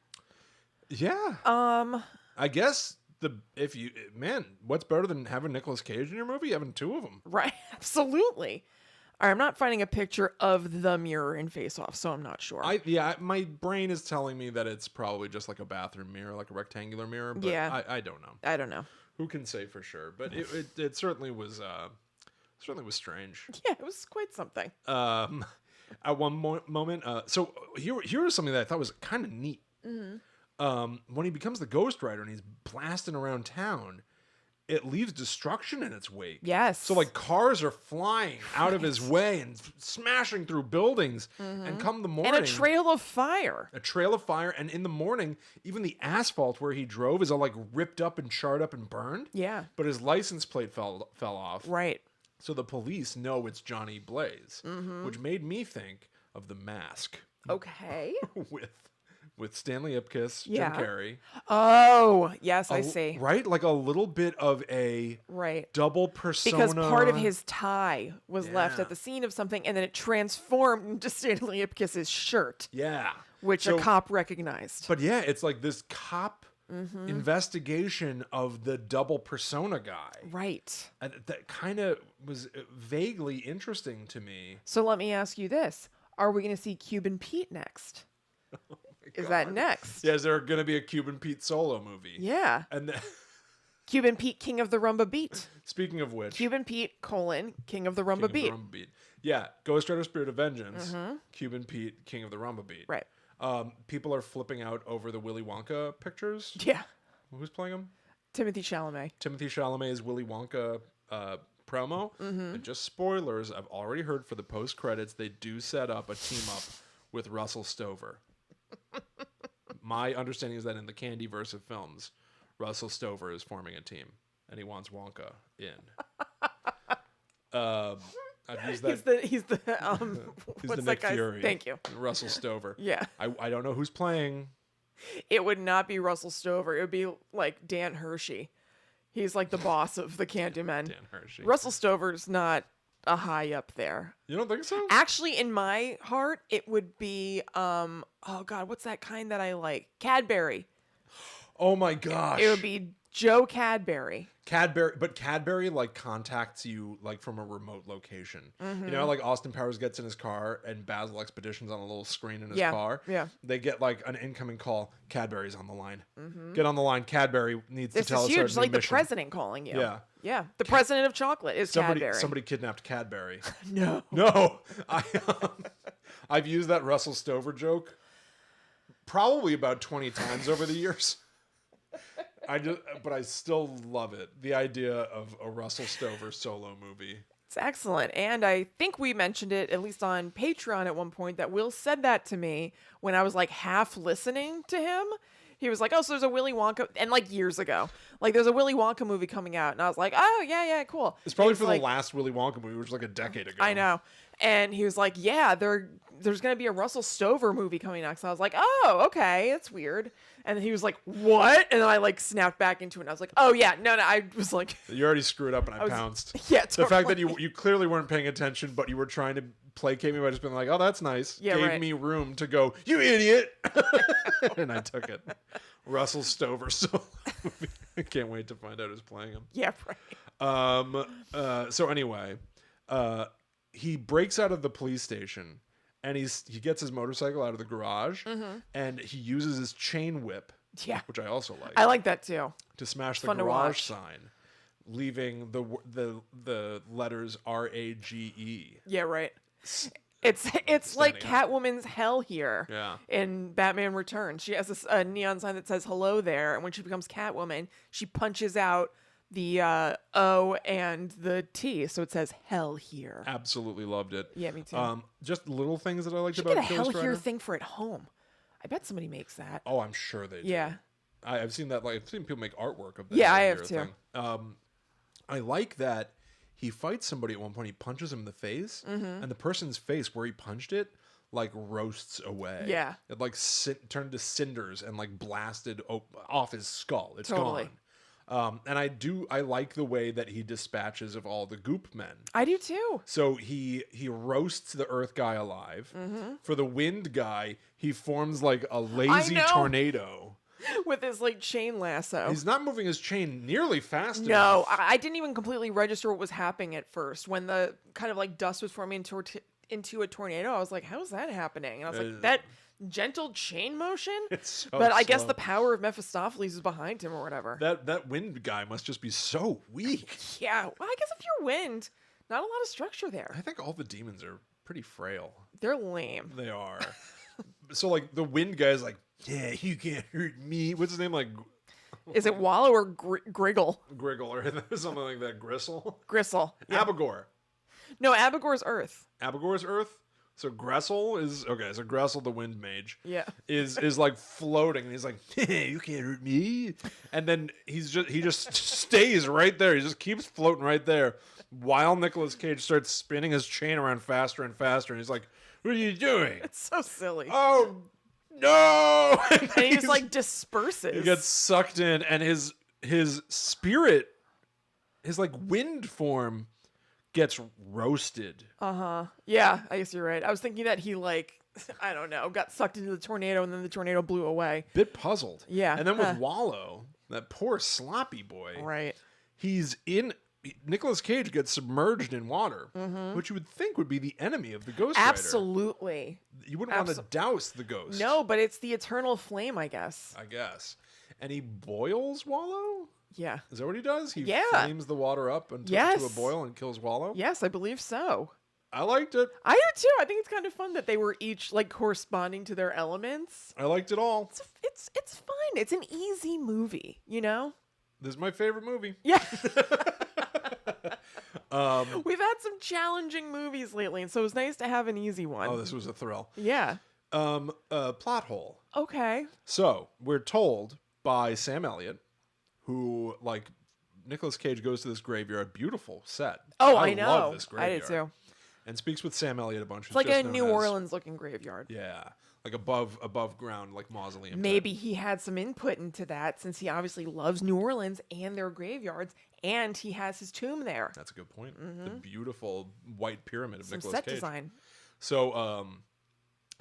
Yeah. I guess what's better than having Nicolas Cage in your movie? Having two of them. Right, absolutely. All right, I'm not finding a picture of the mirror in Face Off, so I'm not sure. My brain is telling me that it's probably just like a bathroom mirror, like a rectangular mirror. But Yeah. I don't know. I don't know. Who can say for sure? But it certainly was strange. Yeah, it was quite something. At one moment, so here was something that I thought was kind of neat. When he becomes the Ghost Rider and he's blasting around town, it leaves destruction in its wake. Yes. So like cars are flying out of his way and smashing through buildings. And come the morning, And a trail of fire. a trail of fire. And in the morning, even the asphalt where he drove is all like ripped up and charred up and burned. Yeah. But his license plate fell off. Right. So the police know it's Johnny Blaze, which made me think of The Mask Okay. with Stanley Ipkiss, Yeah. Jim Carrey. Oh, yes, I see. Right? Like a little bit of a Right. double persona. Because part of his tie was left Yeah. at the scene of something, and then it transformed into Stanley Ipkiss's shirt, Yeah. which So- a cop recognized. But yeah, it's like this cop investigation of the double persona guy. Right. And that kind of was vaguely interesting to me. So let me ask you this. Are we going to see Cuban Pete next? Is that next? Yeah, is there going to be a Cuban Pete solo movie? Yeah. And then, Cuban Pete, King of the Rumba Beat. speaking of which, Cuban Pete, King of the King Rumba of the Beat. Rumba Beat. Yeah, Ghost Rider Spirit of Vengeance, Cuban Pete, King of the Rumba Beat. Right. People are flipping out over the Willy Wonka pictures. Yeah. Who's playing them? Timothy Chalamet. Timothy Chalamet's Willy Wonka promo. And just spoilers, I've already heard for the post credits they do set up a team up with Russell Stover. My understanding is that in the Candyverse of films, Russell Stover is forming a team and he wants Wonka in. I've used that. He's the He's what's the that Nick guy's? Fury. Thank you. Russell Stover. Yeah. I don't know who's playing. It would not be Russell Stover. It would be like Dan Hershey. He's like the boss of the Candymen. Dan Hershey. Russell Stover's not a high up there. You don't think so? Actually, in my heart, it would be oh god, what's that kind that I like? Cadbury. Oh my gosh. It would be Joe Cadbury. But Cadbury like contacts you like from a remote location. You know, like Austin Powers gets in his car and Basil Expedition's on a little screen in his car. Yeah. They get like an incoming call. Cadbury's on the line. Get on the line. Cadbury needs to tell us This is huge. our It's new like mission. the president calling you. Yeah. Yeah. The president of chocolate is Cadbury. Somebody kidnapped Cadbury. No. No, I've used that Russell Stover joke probably about 20 times over the years. But I still love it. The idea of a Russell Stover solo movie. It's excellent. And I think we mentioned it, at least on Patreon at one point, that Will said that to me when I was like half listening to him. He was like, oh, so there's a Willy Wonka, and like years ago, like there's a Willy Wonka movie coming out. And I was like, oh, yeah, cool. It's probably for like, the last Willy Wonka movie, which was like a decade ago. I know. And he was like, yeah, there's going to be a Russell Stover movie coming next. And I was like, oh, okay, that's weird. And then he was like, what? And then I like snapped back into it. And I was like, oh, yeah, no, I was like. You already screwed up and I pounced. Yeah, totally. The fact that you clearly weren't paying attention, but you were trying to placate me by just being like, oh, that's nice. Yeah, Gave me room to go, you idiot. And I took it. Russell Stover solo movie. I can't wait to find out who's playing him. Yeah, right. So anyway, he breaks out of the police station and he gets his motorcycle out of the garage and he uses his chain whip. Yeah. Which I also like. I like that too. To smash the Fun to garage watch. sign, leaving the letters RAGE. Yeah, right. It's like Catwoman's hell here. Yeah. In Batman Returns, she has a neon sign that says "Hello there," and when she becomes Catwoman, she punches out the O and the T, so it says "Hell here." Absolutely loved it. Yeah, me too. Just little things that I liked Should about get a Kill "Hell Strider. here" thing for at home. I bet somebody makes that. Oh, I'm sure they do. Yeah. I've seen that. Like I've seen people make artwork of that. Yeah, I Hell have Here too. thing. I like that he fights somebody at one point. He punches him in the face, and the person's face where he punched it like roasts away. Yeah. It like turned to cinders and like blasted off his skull. It's Totally. gone. And I like the way that he dispatches of all the goop men. I do too. So he roasts the earth guy alive. For the wind guy, he forms like a lazy know. tornado. With his like chain lasso. He's not moving his chain nearly fast No, enough. I didn't even completely register what was happening at first. When the kind of like dust was forming into a tornado, I was like, how is that happening? And I was like, that gentle chain motion? It's so But I guess slow. the power of Mephistopheles is behind him or whatever. That wind guy must just be so weak. Yeah, well, I guess if you're wind, not a lot of structure there. I think all the demons are pretty frail. They're lame. They are. So like the wind guy's like, yeah, you can't hurt me. What's his name? Like Is it Wallow or Griggle? Griggle or something like that. Gristle? Gristle. Yeah. Abigor. No, Abigor's Earth. Abigor's Earth. So Gressel is okay. So Gressel, the wind mage, Yeah. is like floating, and he's like, hey, you can't hurt me. And then he just stays right there. He just keeps floating right there, while Nicolas Cage starts spinning his chain around faster and faster. And he's like, what are you doing? It's so silly. Oh no! And he just like disperses. He gets sucked in, and his spirit, his like wind form, gets roasted. Yeah, I guess you're right. I was thinking that he like, I don't know, got sucked into the tornado and then the tornado blew away. Bit puzzled. Yeah. And then with Wallow, that poor sloppy boy. Right. Nicolas Cage gets submerged in water, which you would think would be the enemy of the Ghost Rider. Absolutely. You wouldn't want to douse the ghost. No, but it's the eternal flame, I guess. I guess. And he boils Wallow? Yeah. Is that what he does? He Yeah. flames the water up until to a boil and kills Wallow? Yes, I believe so. I liked it. I do too. I think it's kind of fun that they were each like corresponding to their elements. I liked it all. It's fun. It's an easy movie, you know? This is my favorite movie. Yeah. We've had some challenging movies lately, and so it was nice to have an easy one. Oh, this was a thrill. Yeah. Plot hole. Okay. So, we're told by Sam Elliott, who, like, Nicolas Cage goes to this graveyard. Beautiful set. Oh, I know. love this I graveyard. did too. And speaks with Sam Elliott a bunch. It's like a New Orleans looking graveyard. Yeah. Like above ground, like mausoleum. Maybe he had some input into that since he obviously loves New Orleans and their graveyards, and he has his tomb there. That's a good point. The beautiful white pyramid of Some Nicolas set Cage. design. So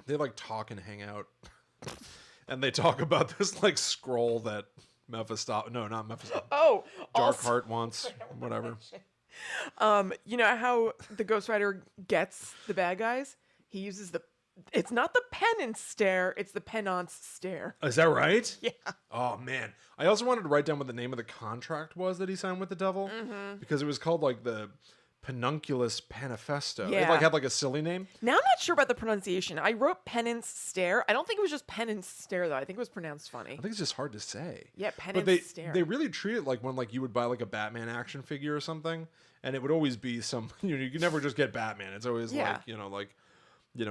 they like talk and hang out, and they talk about this like scroll that Mephistopheles. No, not Mephistopheles. Oh, Dark also, Heart once. Whatever. you know how the Ghost Rider gets the bad guys? He uses it's not the penance stare, it's the penance stare. Is that right? Yeah. Oh, man. I also wanted to write down what the name of the contract was that he signed with the devil. Because it was called, like, the Pedunculus Manifesto. It, Yeah. like, had, like, a silly name. Now I'm not sure about the pronunciation. I wrote penance stare. I don't think it was just penance stare though. I think it was pronounced funny. I think it's just hard to say. Yeah, But penance stare. they really treat it like when, like, you would buy, like, a Batman action figure or something. And it would always be some... you can never just get Batman. It's always, Yeah. like,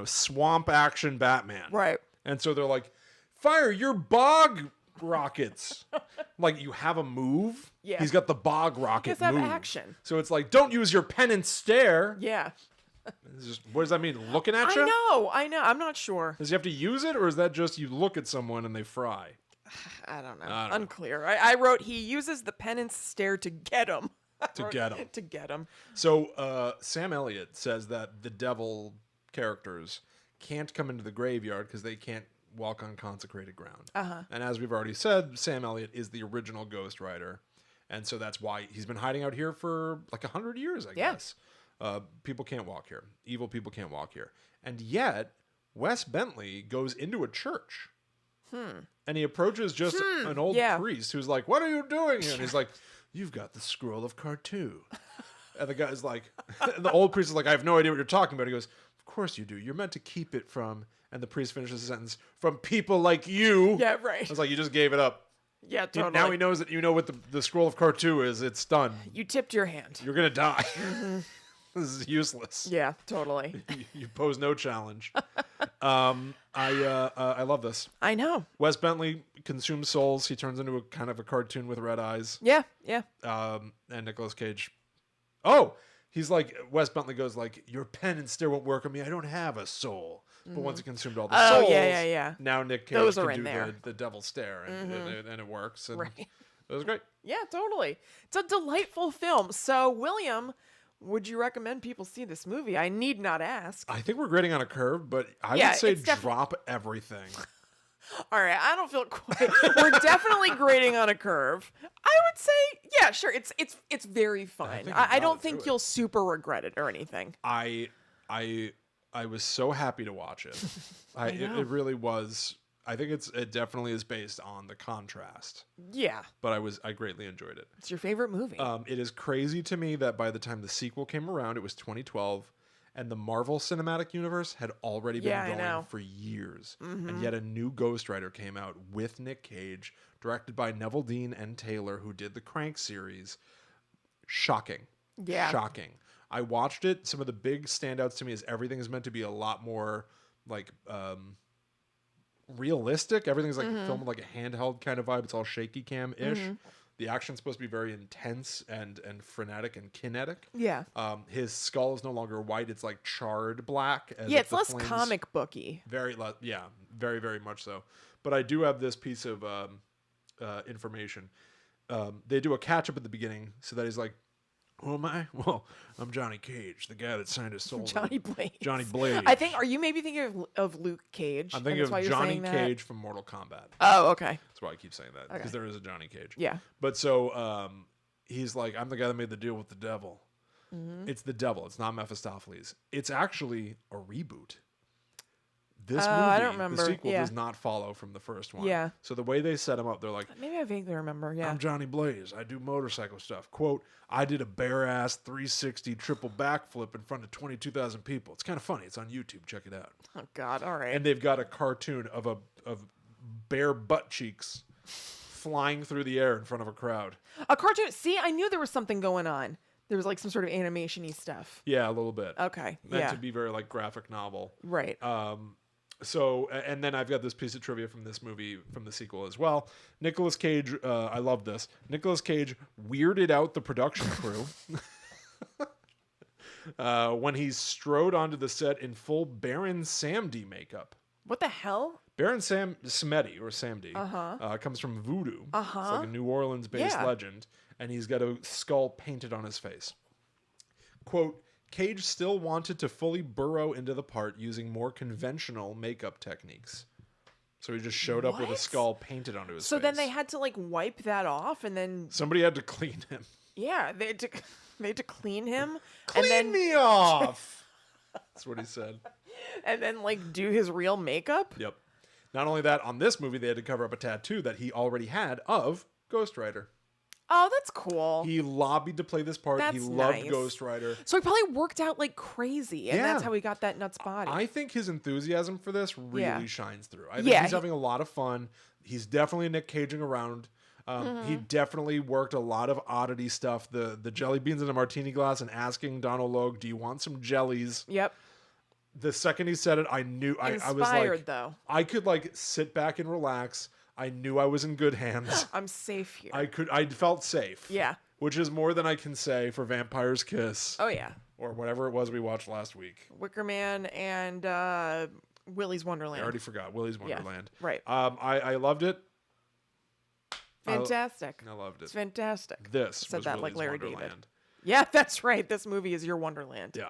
swamp action Batman. Right. And so they're like, fire your bog rockets. Like, you have a move. Yeah. He's got the bog rocket Just have move. action. So it's like, don't use your penance stare. Yeah. It's just, what does that mean? Looking at you? I know. I'm not sure. Does he have to use it, or is that just you look at someone and they fry? I don't know. I don't know. Unclear. I wrote he uses the penance stare to get him. To get him. To get him. So Sam Elliott says that the devil characters can't come into the graveyard because they can't walk on consecrated ground. And as we've already said, Sam Elliott is the original Ghost Rider. And so that's why he's been hiding out here for like 100 years, I guess. People can't walk here. Evil people can't walk here. And yet, Wes Bentley goes into a church. And he approaches just an old priest who's like, what are you doing here? And he's like, you've got the scroll of Cartu. And the guy's like, the old priest is like, I have no idea what you're talking about. He goes, of course you do. You're meant to keep it from, and the priest finishes the sentence, from people like you. Yeah, right. I was like, you just gave it up. Yeah, totally. Now he knows that you know what the scroll of Cartu is. It's done. You tipped your hand. You're going to die. This is useless. Yeah, totally. You pose no challenge. I love this. I know. Wes Bentley consumes souls. He turns into a kind of a cartoon with red eyes. Yeah. And Nicolas Cage. Oh, he's like, Wes Bentley goes like, your pen and stare won't work on me. I don't have a soul. But once he consumed all the souls, yeah. now Nick Cage Those can are in do there. the devil stare, and it works. And Right. it was great. Yeah, totally. It's a delightful film. So, William, would you recommend people see this movie? I need not ask. I think we're grading on a curve, but I Yeah, would say it's drop everything. All right, I don't feel quite. We're definitely grading on a curve. I would say, yeah, sure. It's very fun. think you I don't gotta think do it. you'll super regret it or anything. I was so happy to watch it. know. It really was. I think it definitely is based on the contrast, Yeah, but I greatly enjoyed it. it's your favorite movie. It is crazy to me that by the time the sequel came around, it was 2012, and the Marvel Cinematic Universe had already been Yeah, I going know. for years, and yet a new Ghost Rider came out with Nick Cage, directed by Neville Dean and Taylor, who did the Crank series. Shocking. Yeah. Shocking. I watched it. Some of the big standouts to me is everything is meant to be a lot more like realistic. Everything's like filmed with like a handheld kind of vibe. It's all shaky cam-ish. The action's supposed to be very intense and frenetic and kinetic. yeah, His skull is no longer white. It's like charred black. As yeah. if It's the less flames- comic booky. very very much so. But I do have this piece of information. They do a catch up at the beginning so that he's like, who am I? Well, I'm Johnny Cage, the guy that signed his soul. Johnny Blaze. Johnny Blaze. I think. Are you maybe thinking of Luke Cage? I'm and thinking that's why of you're Johnny saying that? Cage from Mortal Kombat. Oh, okay. That's why I keep saying that, Okay. because there is a Johnny Cage. Yeah. But so he's like, I'm the guy that made the deal with the devil. It's the devil. It's not Mephistopheles. It's actually a reboot. This movie, I don't remember. the sequel, Yeah. does not follow from the first one. Yeah. So the way they set him up, they're like, Maybe I vaguely remember. Yeah. I'm Johnny Blaze. I do motorcycle stuff. Quote, I did a bare-ass 360 triple backflip in front of 22,000 people. It's kind of funny. It's on YouTube. Check it out. Oh God. All right. And they've got a cartoon of bare butt cheeks flying through the air in front of a crowd. A cartoon. See, I knew there was something going on. There was like some sort of animation-y stuff. Yeah, a little bit. Okay. Meant yeah. to be very like graphic novel. Right. So, and then I've got this piece of trivia from this movie, from the sequel as well. Nicolas Cage, I love this. Nicolas Cage weirded out the production crew when he strode onto the set in full Baron Samedi makeup. What the hell? Baron Samedi, or Samedi, comes from voodoo. It's like a New Orleans-based Yeah. legend, and he's got a skull painted on his face. Quote, Cage still wanted to fully burrow into the part using more conventional makeup techniques. So he just showed up with a What? skull painted onto his face. So then they had to like wipe that off, and then Somebody had to clean him. yeah, they had to clean him, Clean and then me off! That's what he said. and then like do his real makeup. Yep. Not only that, on this movie, they had to cover up a tattoo that he already had of Ghost Rider. Oh, that's cool. He lobbied to play this part. He That's loved nice. Ghost Rider. So he probably worked out like crazy, and that's Yeah. how he got that nuts body. I think his enthusiasm for this really Yeah. shines through. I think Yeah, he's he- having a lot of fun. He's definitely Nick Caging around. He definitely worked a lot of oddity stuff. The jelly beans in a martini glass and asking Donald Logue, "Do you want some jellies?" Yep. The second he said it, I knew I was Inspired, like, though. I could like sit back and relax. I knew I was in good hands. I'm safe here. I felt safe. Yeah. Which is more than I can say for Vampire's Kiss Oh yeah. or whatever it was we watched last week. Wicker Man and Willy's Wonderland. I already forgot. Willy's Wonderland. right. I loved it. Fantastic. I loved it. It's fantastic. This Said was that like Willy's Larry David. Wonderland. Yeah, that's right. This movie is your Wonderland. Yeah.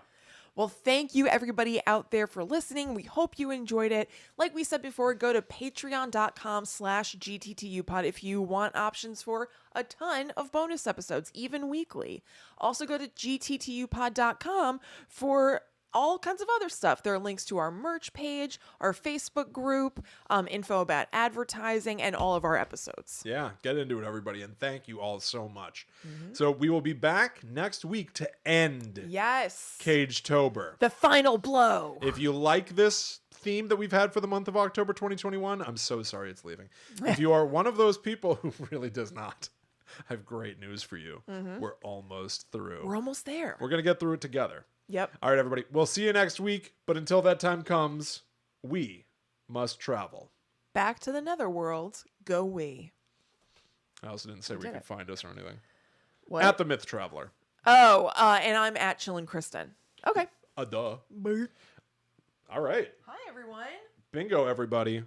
Well, thank you everybody out there for listening. We hope you enjoyed it. Like we said before, go to patreon.com/GTTUpod if you want options for a ton of bonus episodes, even weekly. Also go to gttupod.com for all kinds of other stuff. There are links to our merch page, our Facebook group, info about advertising, and all of our episodes. Yeah, get into it, everybody, and thank you all so much. Mm-hmm. So we will be back next week to end Yes. Cagetober. The final blow. If you like this theme that we've had for the month of October 2021, I'm so sorry it's leaving. If you are one of those people who really does not, I have great news for you. We're almost through. We're almost there. We're going to get through it together. Yep. All right, everybody. We'll see you next week. But until that time comes, we must travel. Back to the netherworld. Go we. I also didn't say we did could it. find us or anything. What? At the Myth Traveler. Oh, and I'm at Chillin' Kristen. Okay. Duh. All right. Hi, everyone. Bingo, everybody.